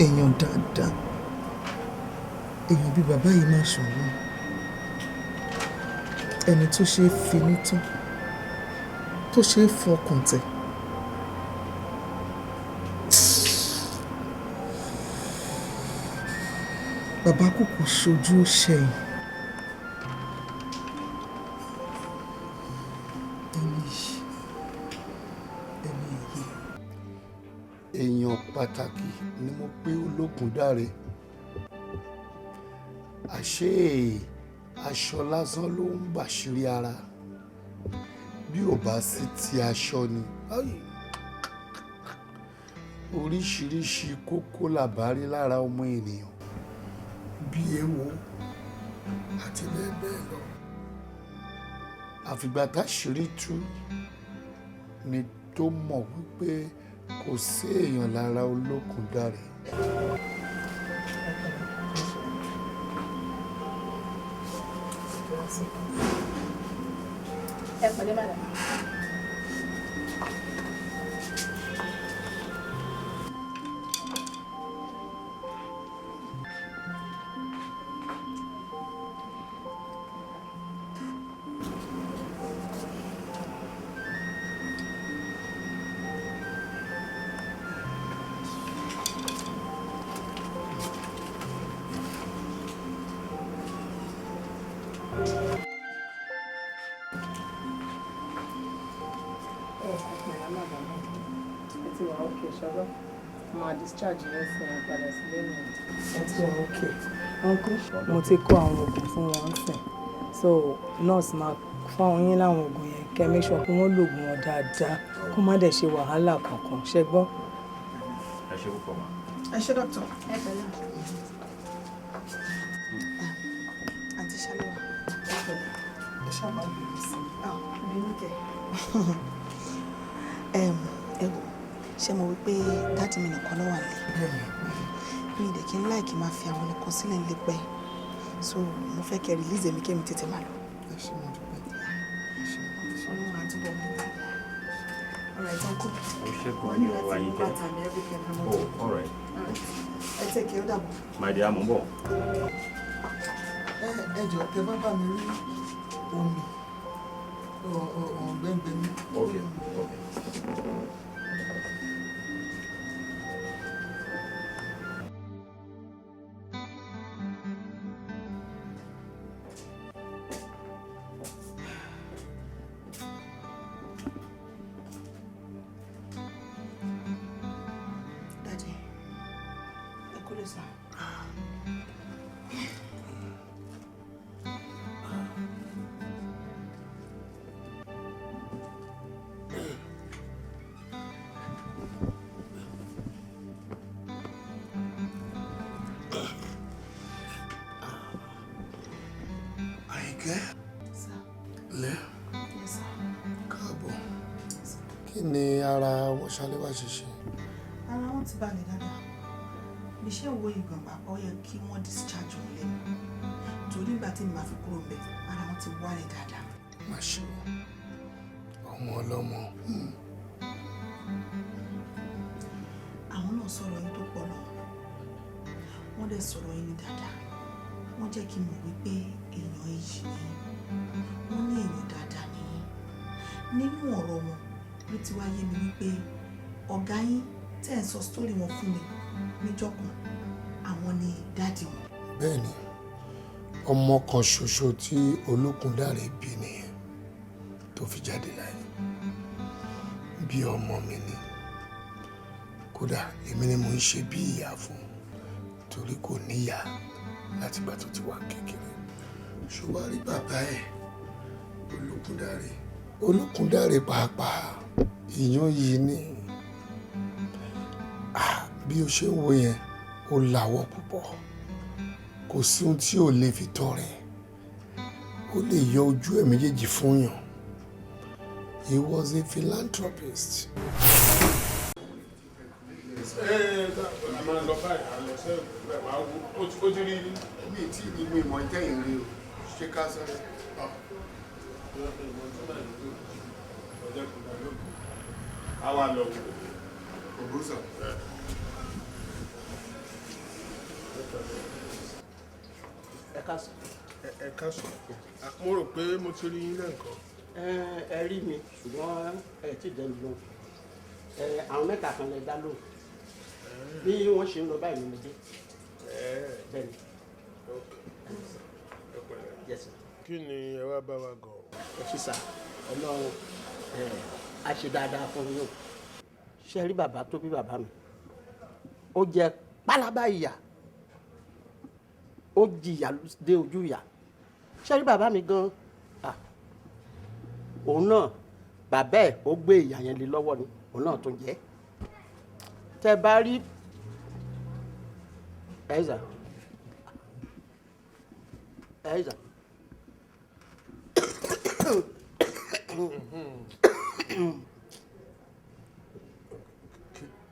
Èèyàn dáadáa, èèyàn bí bàbá yìí máa ṣọ̀wọ́n, ẹni tó ṣe é finú tán, tó ṣe é fọkàn tẹ̀. Bàbá kúkú ṣojú ṣẹ̀yìn. èèyàn pàtàkì ni mo pé Olókùndáre. Àṣé aṣọ lásán ló ń bàṣírí ara, bí ò bá sí ti aṣọ ni oríṣiríṣi kókó làbárí lára ọmọ ènìyàn, bí ewo àti bẹ́ẹ̀ bẹ́ẹ̀ lọ. Àfìgbà táṣìírí tú ni tó mọ̀ wípé kò sí èèyàn lára Olókùndáre. Ẹ pẹ̀lẹ́ madam. ṣọlọ́ máa discharge yẹn fún wọn padà sílé mi. ẹ ti wà ókè uncle mo ti kó àwọn oògùn fún wọn sìn so nurse máa fáwọn yín láwọn oògùn yẹn kẹ́ make sure pé wọ́n lòògùn wọn dáadáa kó má dẹ̀ ṣe wàhálà kankan ṣe gbọ́. ẹ ṣe púpọ̀ mọ́. ẹ ṣe dọ́kítọ̀. ẹ pẹ̀lẹ́. àǹtí ṣàlùwà ẹ pẹ̀lẹ́ ẹ ṣàmà bẹ̀rẹ̀ sí i. bínú kẹ. ẹ wò ṣé mo wí pé dáàdì mi nìkan náà wà lé mi ìdẹ̀ kí n láìkí máa fi àwọn nìkan sílẹ̀ nílé pẹ́ so mo fẹ́ kẹ́ release èmi kémi tètè máa lọ. ẹ ṣe mo dúpẹ́. ọlọ́run àtúbọ̀ mi. Alright, uncle. Wọ́n ní láti mú bàtà mi everything. Oh, alright. Ẹ tẹ̀ kí ó dàbọ̀. My dear, mo ń bọ̀. Ẹ jọ̀ọ́ tẹ bá bá mi rí omi ọ̀gbẹ́ngbẹ́ mi. Okay, okay. Ṣálẹ́ wá ṣiṣẹ́. Ara wọn ti balẹ̀ dáadáa. Bí ṣe wo ìgbọ̀n pàpọ̀ yẹ kí wọ́n discharge wọn lẹ́nu. Torí ìgbà tí mi máa fi kúrò ńbẹ̀, ara wọn ti wálẹ̀ dáadáa. Má ṣe ọmọ ọlọ́mọ. Àwọn náà sọ̀rọ̀ yín tó pọ̀ lọ. Wọ́n dẹ̀ sọ̀rọ̀ yín ní dáadáa. Wọ́n jẹ́ kí n mọ̀ wípé èèyàn èyí ni. Wọ́n ní èèyàn dáadáa ni. Nínú ọ̀rọ̀ wọn ló ti wá yé mi wípé ọ̀gá yín tẹ́ ẹ̀ sọ sítórì wọn fún mi níjọ́ kan àwọn ni dáàdì wọn. Bẹ́ẹ̀ni ọmọ kan ṣoṣo tí Olókùndáre bí nìyẹn tó fi jáde láyé bí ọmọ mi ni kódà èmi ni mo ń ṣe bí ìyá fún torí kò níyà látìgbà tó ti wà kékeré. Ṣùgbọ́n rí bàbá ẹ̀ Olókùndáre pàápàá ìyàn yìí ni bí o ṣe ń wo yẹn ó làwọ̀ púpọ̀ kò sí ohun tí ò lè fi tọrẹ ó lè yọ ojú ẹ̀ méjèèjì fún yàn. He was a philanthropist. Ó ti rí mi tí ìwé ìmọ̀ ìtẹ́yìn rí o ṣe ká sọ́rọ̀. Àwa lọ wò. Ògbósàn. Ẹ káàsán. Ẹ káàsán. Mo rò pé mo ti rí yín lẹ́ǹkan. Ẹ rí mi ṣùgbọ́n ẹ ti dẹ̀ mi lóhùn. Àwọn mẹ́ta kan lè dá lóhùn. Bí wọ́n ṣe ń lọ báyìí ni mo dé. Bẹ́ẹ̀ni. Yes sir. Kí ni ẹ wá bá wa gan? Ẹ ṣí sá Ọlọ́run a ṣe dáadáa fún yín o. Ṣé rí bàbá tó bí bàbá mi? Ó jẹ pálábá ìyà. Ó jìyà dé ojú ìyà. Ṣé rí bàbá mi gan? Òun náà bàbá ẹ̀ ó gbé ìyà yẹn lé lọ́wọ́ ni òun náà tó jẹ́. Tẹ́ bá rí ẹ̀ẹ́sà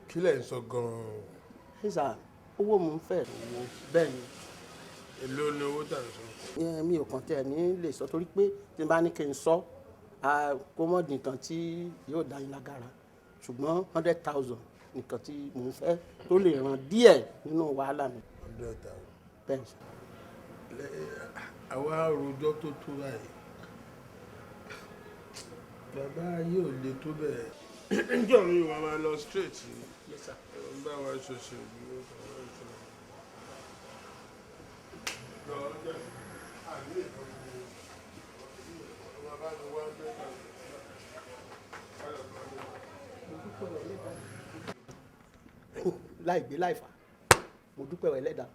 Kí lẹ̀ ń sọ gan-an? ẹ̀ẹ́sà owó mo ń fẹ́ owó bẹ́ẹ̀ ni. Èló ni owó tà ń sọ? Mi ò kàn tẹ̀ ní lè sọ torí pé tí n bá ní kí n sọ kó mọ̀ nìkan tí yóò dá yín lágara ṣùgbọ́n 100,000 nìkan tí mò ń fẹ́ tó lè ràn díẹ̀ nínú wàhálà mi. 100,000. Bẹ́ẹ̀ sọ. Àwa rojọ́ tó tó báyìí. Bàbá yóò le tó bẹ́ẹ̀. Ǹjọ́ mi wà máa lọ straight ni. Yes sir. Bá wa ṣoṣo ìlú láì gbé láì fà mo dúpẹ́ wẹ̀ lẹ́dàá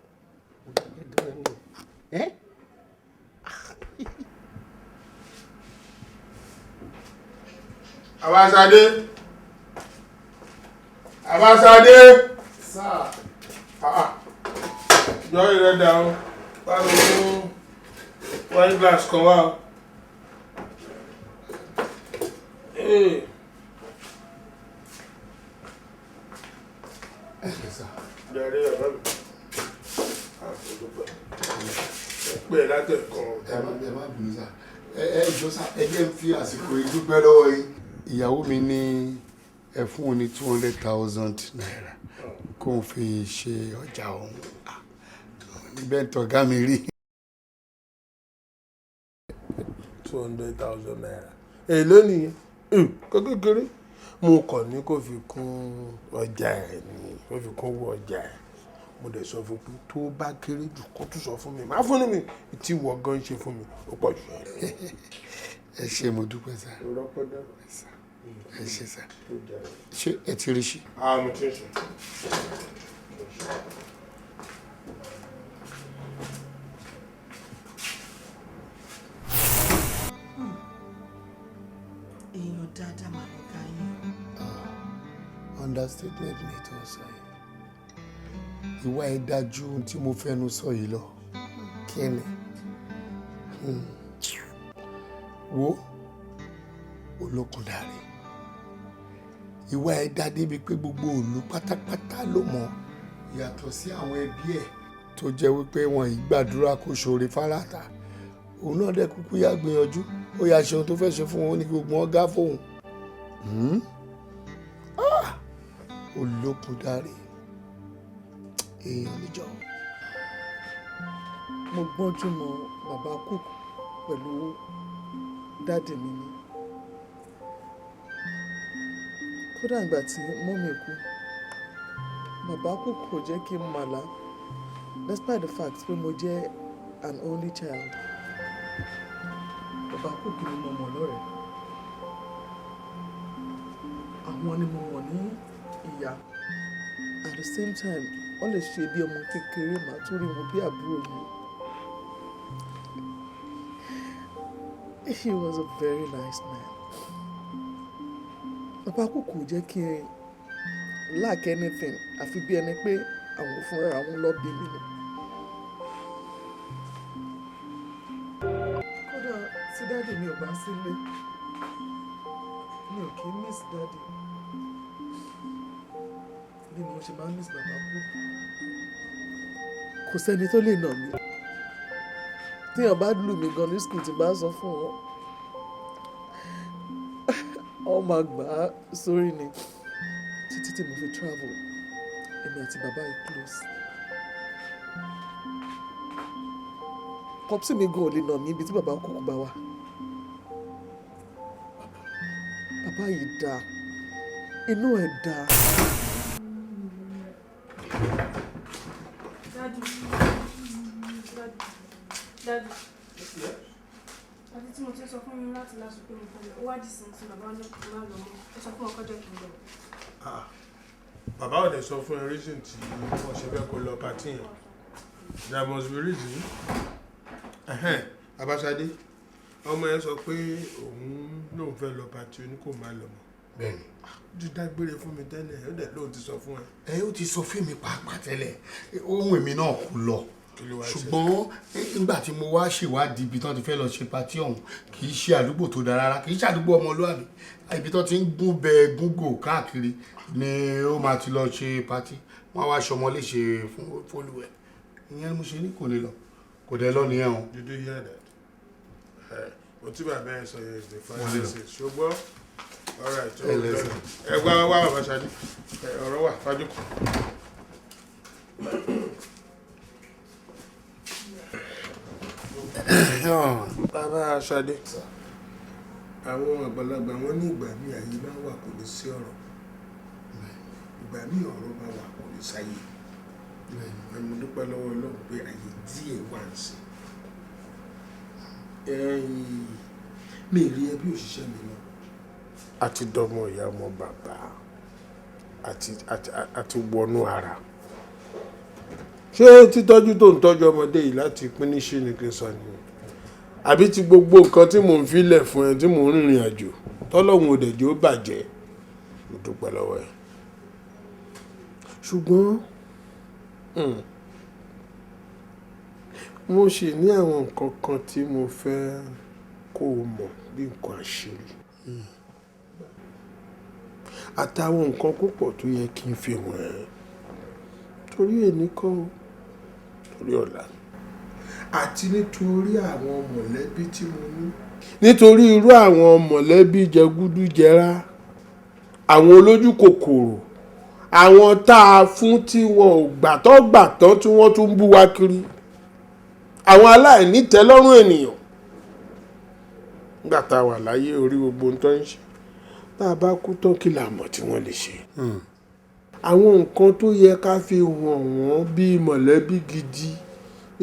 mo dúpẹ́ gan-an ni ẹ́. Abáṣadé Abáṣadé sáà jọ ìrẹ́dà o bá mi mú wine glass kan wá o. Jàre ọ̀rọ̀ mi. Pé látẹ̀kọ́. Ẹ má bínú sá. Ẹ jọ sá, ẹ jẹ́ ń fi àsìkò yìí dúpẹ́ lọ́wọ́ yín. Ìyàwó mi ní ẹ fún òun ní 200,000 naira kó n fi ṣe ọjà òun. Níbẹ̀ ń tọ́gá mi rí. 200,000 naira. Èló nìyẹn? Kó kékeré. Mo kàn ní kó fi kún ọjà ẹ̀ ni, kó fi kún owó ọjà ẹ̀. Mo dẹ̀ sọ fún pé tó bá kéré jù kó tún sọ fún mi. Má fún mi tí wọ́n gan ṣe fún mi. Ó pọ̀ jù ẹ́. Ẹ ṣé mo dúpẹ́ sá. Ẹ ṣé sá. Ṣé ẹ ti rí sí? Mo ti ń ṣe. èèyàn dáadáa máa lọ ká yín. Understatement ni tó sọ yìí. Ìwà ẹ̀ dájú ohun tí mo fẹ́nu sọ yìí lọ. Kí ni? Wo olókun dàrí. Ìwà ẹ̀ dá débi pé gbogbo ìlú pátápátá ló mọ̀ yàtọ̀ sí àwọn ẹbí ẹ̀ tó jẹ́ wípé wọn ì gbàdúrà kó ṣoore fárátà. Òun náà dẹ̀ kúkú yá gbìyànjú ó yá ṣe ohun tó fẹ́ ṣe fún wọn ó ní kí gbogbo wọn gá fóun. Olókun dàrí èèyàn níjọ. mo gbọ́njú mọ́ bàbá cook pẹ̀lú dáàdì mi ni kódà ìgbà tí mọ́mì kú bàbá cook kò jẹ́ kí n màlá despite the fact pé mo jẹ́ an only child bàbá cook ni mo mọ̀ lọ́rẹ̀ẹ́ àwọn ni mo mọ̀ ní ìyá at the same time wọ́n lè ṣe bí ọmọ kékeré màá tún rí wọn bí àbúrò mi. He was a very nice man. Bàbá kò kò jẹ́ kí n lack anything àfi bí ẹni pé àwọn fúnra àwọn lọ bí mi ni. Kódà tí dáàdì mi ò bá sílé mi ò kí ń miss dáàdì bí mo ṣe máa ń miss bàbá kú. Kò sẹ́ni tó lè nà mí téèyàn bá lù mí gan ní school tí bá sọ fún wọn ọ máa gbà á sórí ni títí tí mo fi travel èmi àti bàbá yìí close. Popsi mi gan ò lè nà mí ibi tí bàbá kúkú bá wà. Bàbá yìí dáa inú ẹ̀ dáa. Daddy. Àti tí mo ti sọ fún mi láti lásù pé mo fẹ́ lọ, ó wá dì sí ti bàbá náà kò má lọ mọ́. Ó sọ fún ọkọ jẹ́ kí n lọ. Bàbá ò dẹ̀ sọ fún ẹ reason tí wọ́n ṣe fẹ́ kó lọ pàtí yẹn. There must be reason. Abáṣadé, ọmọ yẹn sọ pé òun lòun fẹ́ lọ pàtí oní kò má lọ mọ́. Bẹ́ẹ̀ni. Ó ti dágbére fún mi tẹ́lẹ̀, ó dẹ̀ lóun ti sọ fún ẹ. Ó ti sọ fún mi pàápàá tẹ́lẹ̀, ohun èmi náà kò lọ. Ṣùgbọ́n nígbà tí mo wá ṣèwádìí ibi tán ti fẹ́ lọ ṣe patí ọ̀hún kì í ṣe àdúgbò tó dára rárá kì í ṣe àdúgbò ọmọlúwàbí ibi tán ti ń gún bẹ gúngò káàkiri ni ó máa ti lọ ṣe patí wọ́n wá ṣọmọ léṣe fún fólúwẹ̀ ìyẹn mo ṣe ní kò lè lọ kò dé lọ nìyẹn o. Did you hear that? Mo tí bàbá ẹ sọ yẹn is the final message ṣùgbọ́n alright ẹ gbá wá bàbá Ṣadé ọ̀rọ̀ wà fájú kù. Bàbá Ṣadé, àwọn àgbàlagbà wọn ní ìgbà míì ayé máa wà kò ní sí ọ̀rọ̀ ìgbà míì ọ̀rọ̀ máa wà kò ní sáyé mo dúpẹ́ lọ́wọ́ Ọlọ́run pé ayé díẹ̀ wà ń sìn mi rí ẹ bí òṣìṣẹ́ mi náà àti dọ́mọ ìyá ọmọ bàbá àti wọnú ara. Ṣé títọ́jú tó ń tọ́jú ọmọdé yìí láti pín ní ṣe ni kí n sọ ni? Àbí ti gbogbo nǹkan tí mò ń filẹ̀ fún ẹ tí mò ń rìnrìn àjò tọ́lọ́hun òdẹ̀jẹ́ ó bàjẹ́ mo dúpẹ́ lọ́wọ́ ẹ. Ṣùgbọ́n mo ṣì ní àwọn nǹkan kan tí mo fẹ́ kó o mọ̀ bí nǹkan àṣírí àtàwọn nǹkan púpọ̀ tó yẹ kí n fi hàn ẹ́ torí èní kọ́ o torí ọ̀la àti nítorí àwọn mọ̀lẹ́bí tí mo ní nítorí irú àwọn mọ̀lẹ́bí jẹgúdújẹrá àwọn olójú kòkòrò àwọn tá a fún tí wọn ò gbàtọ́ tí wọ́n tún ń bú wa kiri àwọn aláìní tẹ́lọ́rùn ènìyàn nígbà tá a wà láyé orí gbogbo ohun tó ń ṣe tá a bá kú tán kí la mọ̀ tí wọ́n lè ṣe. Àwọn nǹkan tó yẹ ká fi hàn wọ́n bí mọ̀lẹ́bí gidi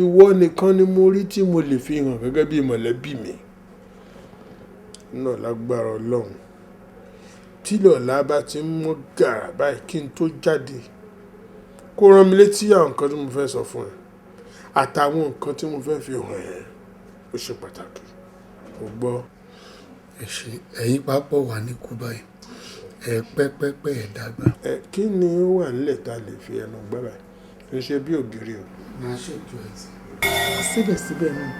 ìwọ nìkan ni mo rí tí mo lè fi hàn gẹ́gẹ́ bí mọ̀lẹ́bí mi. Náà lágbára Ọlọ́run tí lọ́la bá ti ń mọ́ gàrà báyìí kí n tó jáde kó rán mi létí àwọn nǹkan tí mo fẹ́ sọ fún ẹ àtàwọn nǹkan tí mo fẹ́ fi hàn ẹ́ ó ṣe pàtàkì mo gbọ́. ẹ̀yin pápọ̀ wà ní Kúbà yìí ẹ pẹ́pẹ́pẹ́ ẹ̀ dàgbà. Kí ni ó wà nílẹ̀ tá a lè fi ẹnu gbẹ́ báyìí kì í ṣe bí ògiri o. máa ṣètò ẹ̀ sí. síbẹ̀síbẹ̀ náà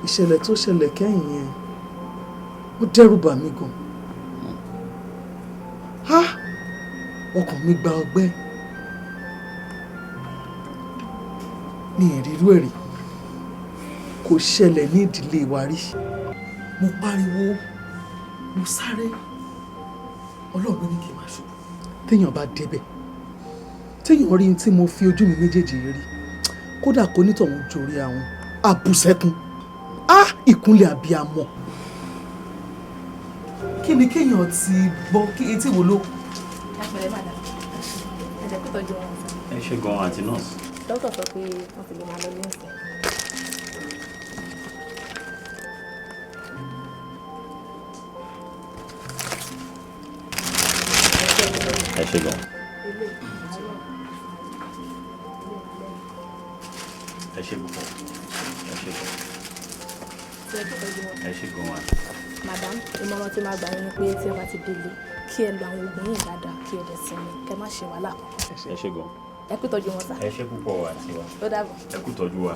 ìṣẹ̀lẹ̀ tó ṣẹlẹ̀ kẹ́yìn yẹn ó dẹ́rù bà mí gan. ọkàn mi gba ọgbẹ́ ní ìrírú ẹ̀rí kò ṣẹlẹ̀ ní ìdílé wa rí. mo pariwo mo sáré Ọlọ́run ní kí n máa ṣubú. téèyàn bá débẹ̀ téèyàn rí tí mo fi ojú mi méjèèjì rí kódà kó nítọ̀hún jorí àwọn àbùsẹ́kùn ìkúnlẹ̀ abiyamọ. kí ni kéèyàn ti gbọ́ kí etí wo ló. Àpẹẹrẹ madam ẹ̀jẹ̀ kó tọ́jú wọn. ẹ ṣe gan àǹtí nọ́ọ̀sì. Dókítà sọ pé wọ́n ti lè máa lọ lẹ́sìn. ẹ ṣe gan. ẹ ṣe púpọ̀ ẹ ṣe gan. ẹ ṣe gan wa. Madam ìmọ̀ràn tí máa gbà yín ni pé tí ẹ bá ti délé kí ẹ lo àwọn oògùn yìí dáadáa kí ẹ dẹ̀ sinmi kẹ má ṣe wàhálà kankan. ẹ ṣe gan. ẹ kú tọ́jú wọn sá. ẹ ṣe púpọ̀ àǹtí wa. ó dàbọ̀. ẹ kú tọ́jú wa.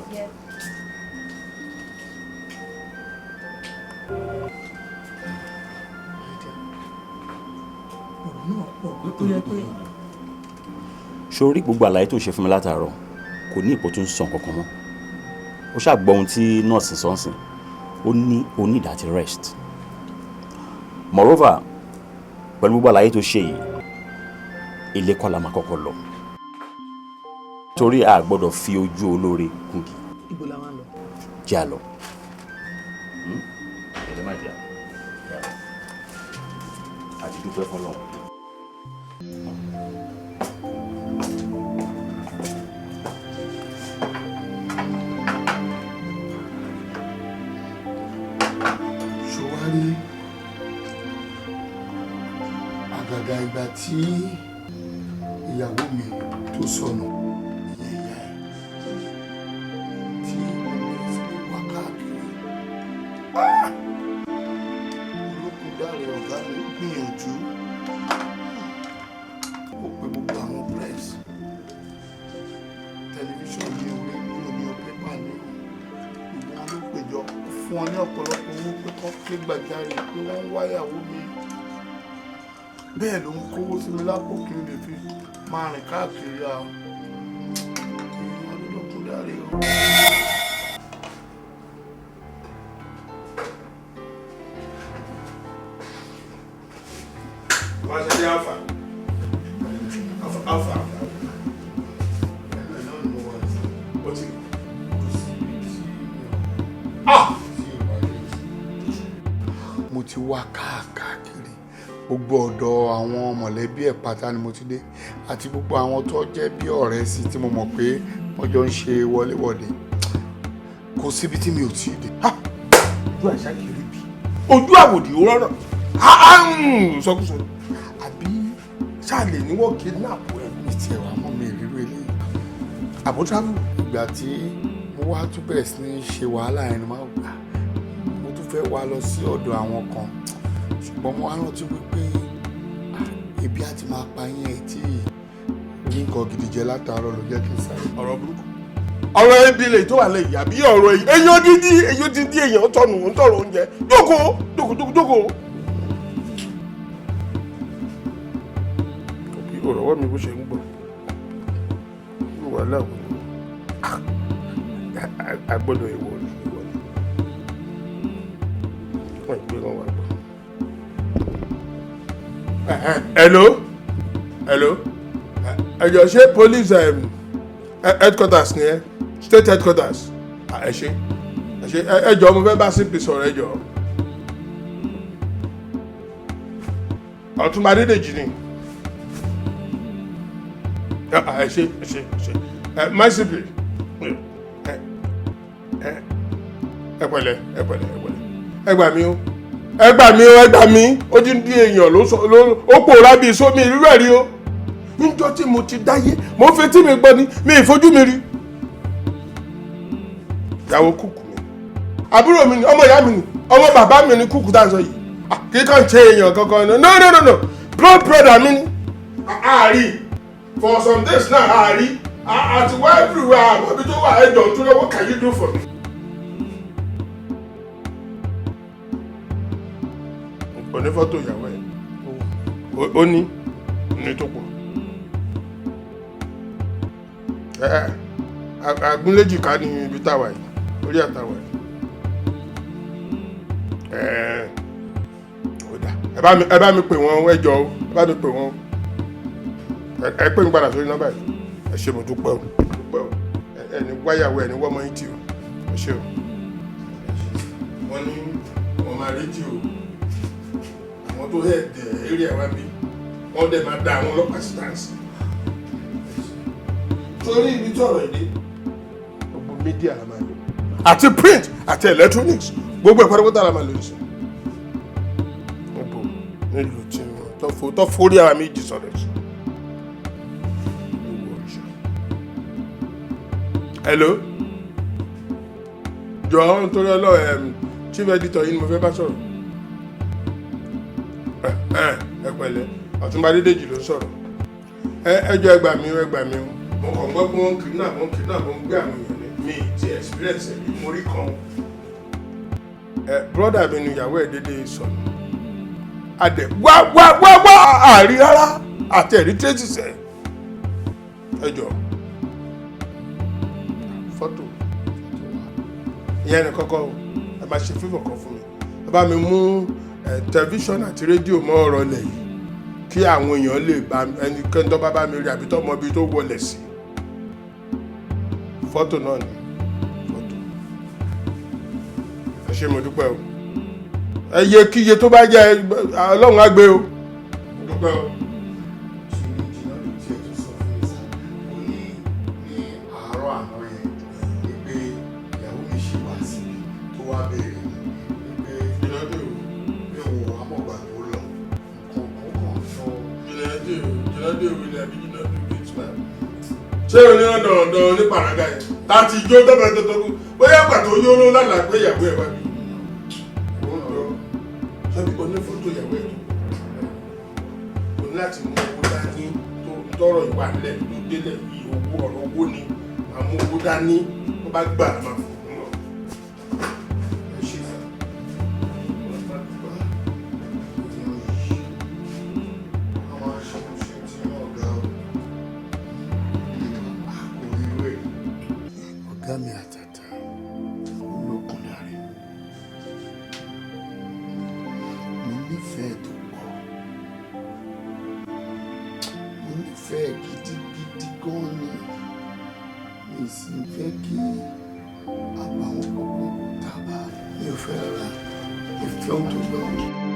sórí gbogbo àlàyé tó ṣe fún mi látàárọ̀ kò ní ipò tó ń sàn kankan mọ́ ó ṣàgbọ́ ohun tí nọ́ọ̀sì sọ́nsìn ó ní onídàá ti rest moreover pẹ̀lú gbogbo àlàyé tó ṣe yìí ilé kọ́ la máa kọ́kọ́ lọ torí a gbọ́dọ̀ fi ojú olóore kúgi. ibo la wá lọ. jẹ́ àlọ́. ẹ̀rọ má jẹ́ àti dúpẹ́ fọlọ́run. ṣòwárí àgàgà ìgbà tí ìyàwó mi tó sọnù ìyẹn ìyá ẹ̀ tí wọ́n bẹ̀rẹ̀ sí ní wá káàkiri olókùn dáre ọ̀gá mi gbìyànjú ó pe gbogbo àwọn press tẹlifíṣàn ní orí rédíò ní pépà ní gbogbo wọn ló péjọ fún wọn ní ọ̀pọ̀lọpọ̀ owó pé kọ́ ké gbàjarè pé wọ́n ń wáyàwó mi bẹ́ẹ̀ ló ń kówó sí mi lápò kí n lè fi máa rìn káàkiri àwọn èèyàn lọ́dọ̀kún dáre o. wọ́n ṣe jẹ́ àfà. mo ti wá káàkiri gbogbo ọ̀dọ̀ àwọn mọ̀lẹ́bí ẹ̀ pátá ni mo ti dé àti gbogbo àwọn tó jẹ́ bí ọ̀rẹ́ sí tí mo mọ̀ pé wọ́n jọ ń ṣe wọléwọ̀de kò síbi tí mi ò tí ì dé. ojú àṣà kiri bí ojú àwòdì ó rọrọ sọkúsọ. àbí ṣáàlè ní wọ́n kidnap ẹ̀. mi tiẹ̀ wá mọ́ mi ìrírú eléyìí. àbújáwò. ìgbà tí mo wá tún bẹ̀rẹ̀ sí ní ṣe wàhálà ẹni máa gbà mo tún fẹ́ wá lọ sí ọ̀dọ̀ àwọn kan ṣùgbọ́n mo wá rántí wípé ebi á ti máa pa yín ẹ̀ tí ní nǹkan gidi jẹ látàárọ̀ ló jẹ́ kí n sáré. ọ̀rọ̀ burúkú ọ̀rọ̀ ebi lè tó wà lẹ́yìn àbí ọ̀rọ̀ èyàn dídí èyàn ti dí èyàn tọ̀nù ń tọ̀rọ̀ oúnjẹ jókòó. òbí òrọ̀wọ́ mi bó ṣe ń gbọ́ wà láwọn agbọ́dọ̀ ìwọ ni wọ́n ìgbé wọn wà gbọ́. hello ẹjọ ṣe police headquarters ni ẹ state headquarters ẹ ṣe ẹjọ mo fẹ́ bá CP sọ̀rọ̀ ẹjọ Ọ̀túnba Adédèjì ni ẹ ṣe my CP ẹ pẹ̀lẹ́ ẹ gbà mí ó ti ń di èèyàn ó pòórá bíi sómi irú ẹ̀ rí o níjọ́ tí mo ti dáyé mo ń fetí mi gbọ́ ni mi ìfojú mi rí ìyàwó kúkú mi àbúrò mi ni ọmọ ìyá mi ni ọmọ bàbá mi ni kúkú tá à ń sọ yìí kì í kàn ṣe èèyàn kankan no blood brother mi ni àárí for some days now àárí àti wá everywhere àmọ́ ibi tó wà ẹjọ́ tó lọ́wọ́ can you do for me. ní fọ́tò ìyàwó ẹ̀ ó ní tó pọ̀ agúnléjì ká ní ibi táwà yìí orí àtàwà yìí ẹ bá mi pè wọ́n ẹjọ́ ẹ bá mi pè wọ́n ẹ pè ń padà sórí nọ́mbà yìí ẹ ṣe mo dúpẹ́ o ẹni wáyàwó ẹni wọ́mọ yìí tì o ẹ ṣe o wọ́n ní wọ́n máa rí tì o àwọn tó head area wa bí wọ́n dẹ̀ máa da àwọn ọlọ́pàá sí táǹsì. torí ibi tí ọ̀rọ̀ èdè gbogbo mídíà la máa lò àti print àti electronics gbogbo ẹ̀ pátápátá la máa lò sí. gbogbo nílùú tí wọ́n tó forí ara méjì sọ̀rọ̀ sí. hello jọ̀ọ́ nítorí ọlọ́ọ̀ chief editor yìí ni mo fẹ́ bá sọ̀rọ̀. ẹ pẹ̀lẹ́ Ọ̀túnba Adédèjì ló sọ̀rọ̀ ẹjọ́ ẹ gbà mí mo kàn gbọ́ pé wọ́n kidnap wọ́n gbé àwọn èèyàn ní mi ti experience ẹ̀ mo rí kan brother mi ni ìyàwó ẹ̀ dédé sọ̀rọ̀ adẹ̀ wá àárí rárá àti ẹ̀rí traces ẹ̀ ẹjọ́ fọ́tò ìyẹn ní kọ́kọ́ ẹ máa ṣe fífọ̀ kan fún mi ẹ bá mi mú tẹlifíṣọ̀n àti rédíò mọ́ ọ̀rọ̀ lẹ̀ yìí kí àwọn èèyàn lè bá ẹnikẹ́ni tó bá mi rí àbí tó mọ ibi tó wọlé sí fọ́tò náà ni fọ́tò ẹ ṣé mo dúpẹ́ o ẹ yẹ kí iye tó bá jẹ́ Ọlọ́run á gbé o mo dúpẹ́ o. ṣé o ní ọ̀dọ̀ ní pàrọ̀gà yẹn láti jó tọ́bẹ̀ tó tókù bóyá pàtó yó ló lálàá pé ìyàwó ẹ̀ wá bí òun lọ sọ́bí onífótó ìyàwó ẹ̀ tó ní láti mú owó dání tó tọrọ ìwà lẹ̀ tó délẹ̀ owó ọ̀rọ̀ owó ni àmú owó dání tó bá gbà á máa fò ń lọ. ẹ ṣe sá àwọn aṣọ ṣe tí wọ́n ga ọ́. ọ̀gá mi àtàtà olókùnrin rẹ̀ mo nífẹ̀ẹ́ tó pọ̀ mo nífẹ̀ẹ́ gidigidi gan ni mi sì ń fẹ́ kí àbàwọ́n gbogbo tábà mi ò fẹ́ rárá ìfẹ́ ohun tó gbọ́.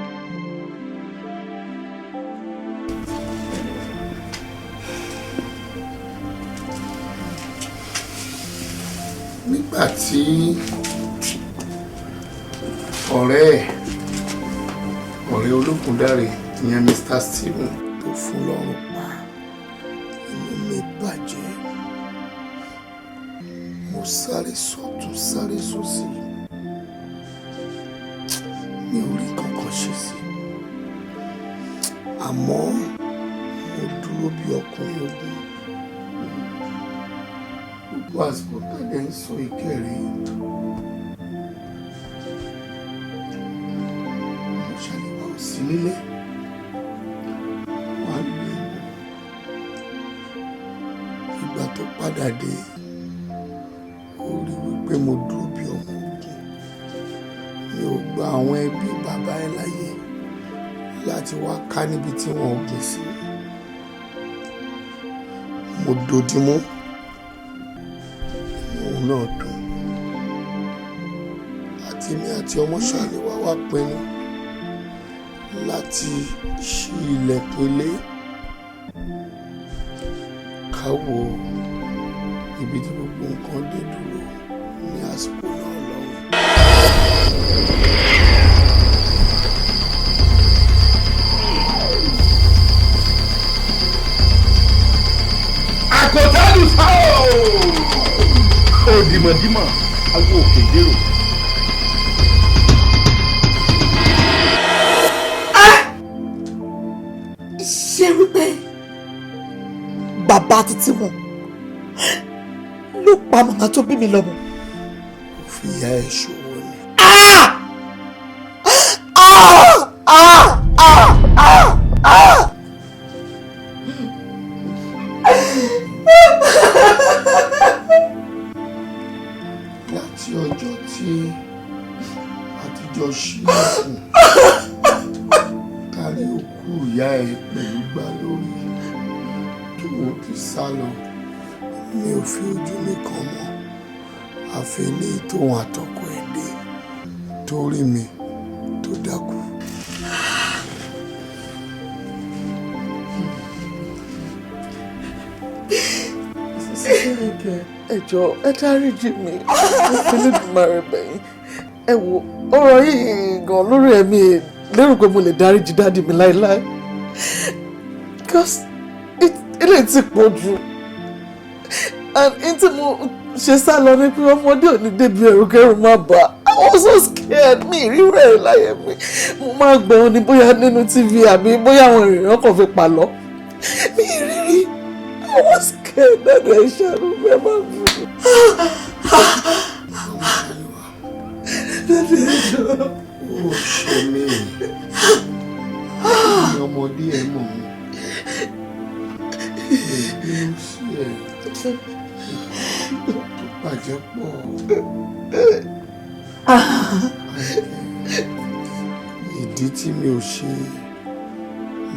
nígbà tí ọ̀rẹ́ Olókùndáre ìyẹn Mr. Stephen tó fún lọ́rùn pa inú mi bàjẹ́ mo sáré sọ́tún sáré sósì mi ò rí kankan ṣe sí àmọ́ mo dúró bí ọkùnrin ogun gbogbo àsìkò tẹ̀lé ń sọ ìkẹrẹ mo ṣàlùwà ò sí nílé wà lóye ìgbà tó padà dé ó rí wípé mo dúró bí ọmọ ogun mi ò gba àwọn ẹbí bàbá ẹ láyè láti wá ká níbi tí wọn ò gbìn sí mo dòdì mú òun náà dùn àti mi àti ọmọ ṣàlùwà wá pinnu láti ṣí ilẹ̀kùn ilé ká wo ibi tí gbogbo nǹkan dé dúró ní àsìkò náà lọ́wọ́. àkọ́tàlù sáà ó dìmọ̀dìmọ̀ agbó òkè dérò. ṣé wípé bàbá títí wọn ló pa màmá tó bí mi lọ́mọ. ó fi ìyá ẹ̀ ṣòwò ni. láti ọjọ́ tí àtijọ́ ṣílẹ̀kùn kárí òkú ìyá ẹ̀ pẹ̀lú gbá lórí tó wọ́n ti sá lọ mi ò fi ojú mi kàn mọ́ àfi ní ìtòhun àtọkọ ẹ̀ dé torí mi tó dákú. ẹ jọ̀ọ́ ẹ dáríjì mi mo fi Olódùmarè bẹ̀yín ẹ wo ọ̀rọ̀ yìí gan lórí ẹ̀mí lérò pé mo lè dáríjì dáàdì mi láéláé because eléyìí ti pọ̀ jù and n tí mo ṣe sá lọ ní pé ọmọdé ò ní débi ẹrùkẹrù má bà I was so scared mi ìrírò ẹ̀ láyé mi mo máa gbẹ̀wọ̀n ní bóyá nínú TV àbí bóyá àwọn èèyàn kan fi pàlọ́ mi ìrírí I was scared dáadáa ìṣàrò bẹ́ẹ̀ máa bù mí. ó ṣe mí ọmọdé ẹ mọ̀ mí ìbínú sí ẹ tó bàjẹ́ pọ̀ ìdí tí mi ò ṣe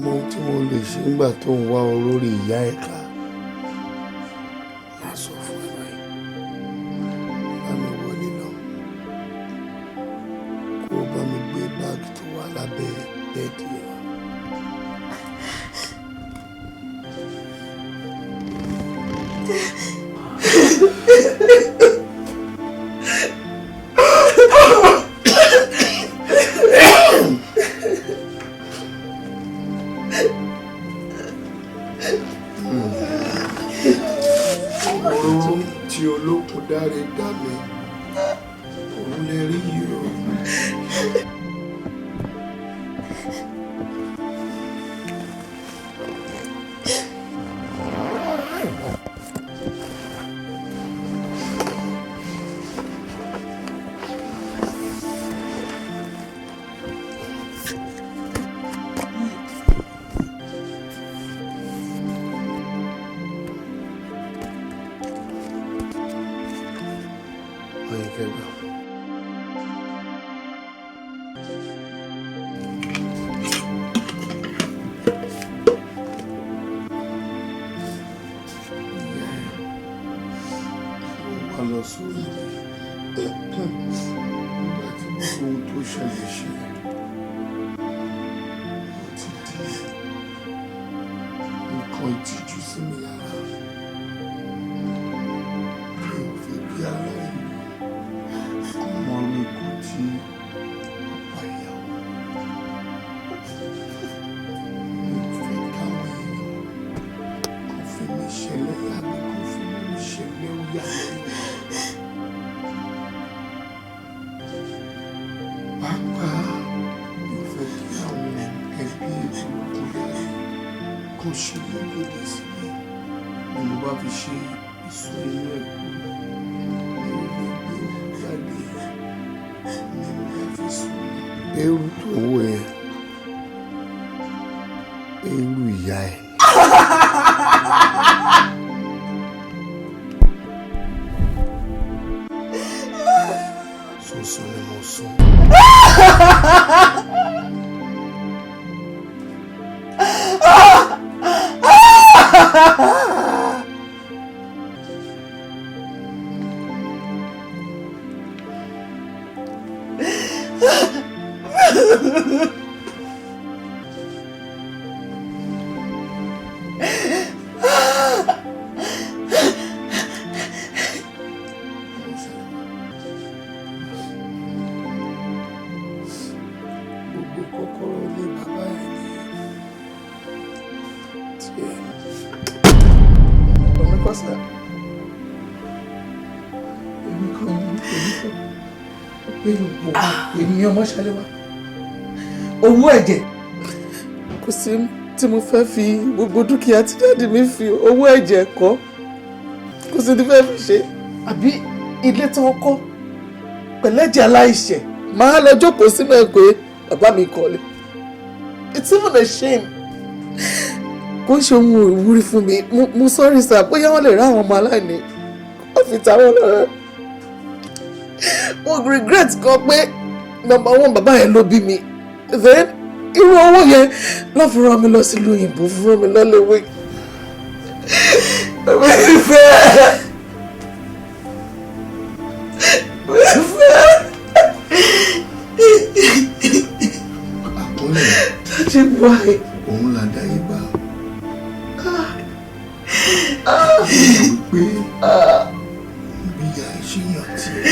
mọ tí mo lè ṣe nígbà tó ń wá ọ lórí ìyá ẹ̀ ká máa sọ fún ẹ báyìí bá mi wọlé lọ kó o bá mi gbé báàgì tó wà lábẹ́ bẹ́ẹ̀dì ẹ̀ wá. Ọ̀rọ̀ tí olókùn dáre dá mi òun lè rí yìí o. Lọ sórí nígbà tí gbogbo ohun tó ṣẹlẹ̀ ṣẹlẹ̀ ó ti di nǹkan ìtìjú sí mi lára mi ò fẹ́ bí ara ìlú kò mọ orí ikú tí ó pa ìyàwó mi ò fẹ́ káwọn àbí kó fún mi ṣẹlẹ̀ ó yà lẹ́yìn. Pàápàá mo fẹ́ kí àwọn ẹbí ìbúkúlẹ̀ kan ṣe lóde sílẹ̀ ni mo bá fi ṣe ìsọ inú ẹ̀kọ́ mi ò lè gbé òun jáde ni mo bá fi sùn. Eérú tó wọ yẹn eérú ìyá ẹ̀. Sùn ni mo sùn. Èmi ọmọ ṣàlẹ́wà owó ẹ̀jẹ̀ kò sí tí mo fẹ́ fi gbogbo dúkìá tí dáàdì mi fi owó ẹ̀jẹ̀ kọ́ kò sí tí fẹ́ fi ṣe àbí ilé tí wọ́n kọ́ pẹ̀lẹ́jẹ̀ aláìṣẹ̀ máa lọ jókòó sínú ẹ̀ pé bàbá mi kọ́lé. It's even a shame. Kò ṣe ohun ìwúrí fún mi mo sọ́rí sà bóyá wọ́n lè rá àwọn ọmọ aláìní wọ́n fi tàwọn lọ́rẹ́. Mo regret kan pé number one bàbá yẹn ló bí mi then irú owó yẹn lọ́ fi rán mi lọ sílùú òyìnbó fún rán mi lọ́lẹ́wé. Mi fẹ́ dájú wáyé. Òun là dáyé bá wípé bí ìyá ìṣèyàn tiẹ̀.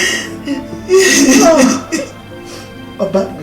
Bàbá mi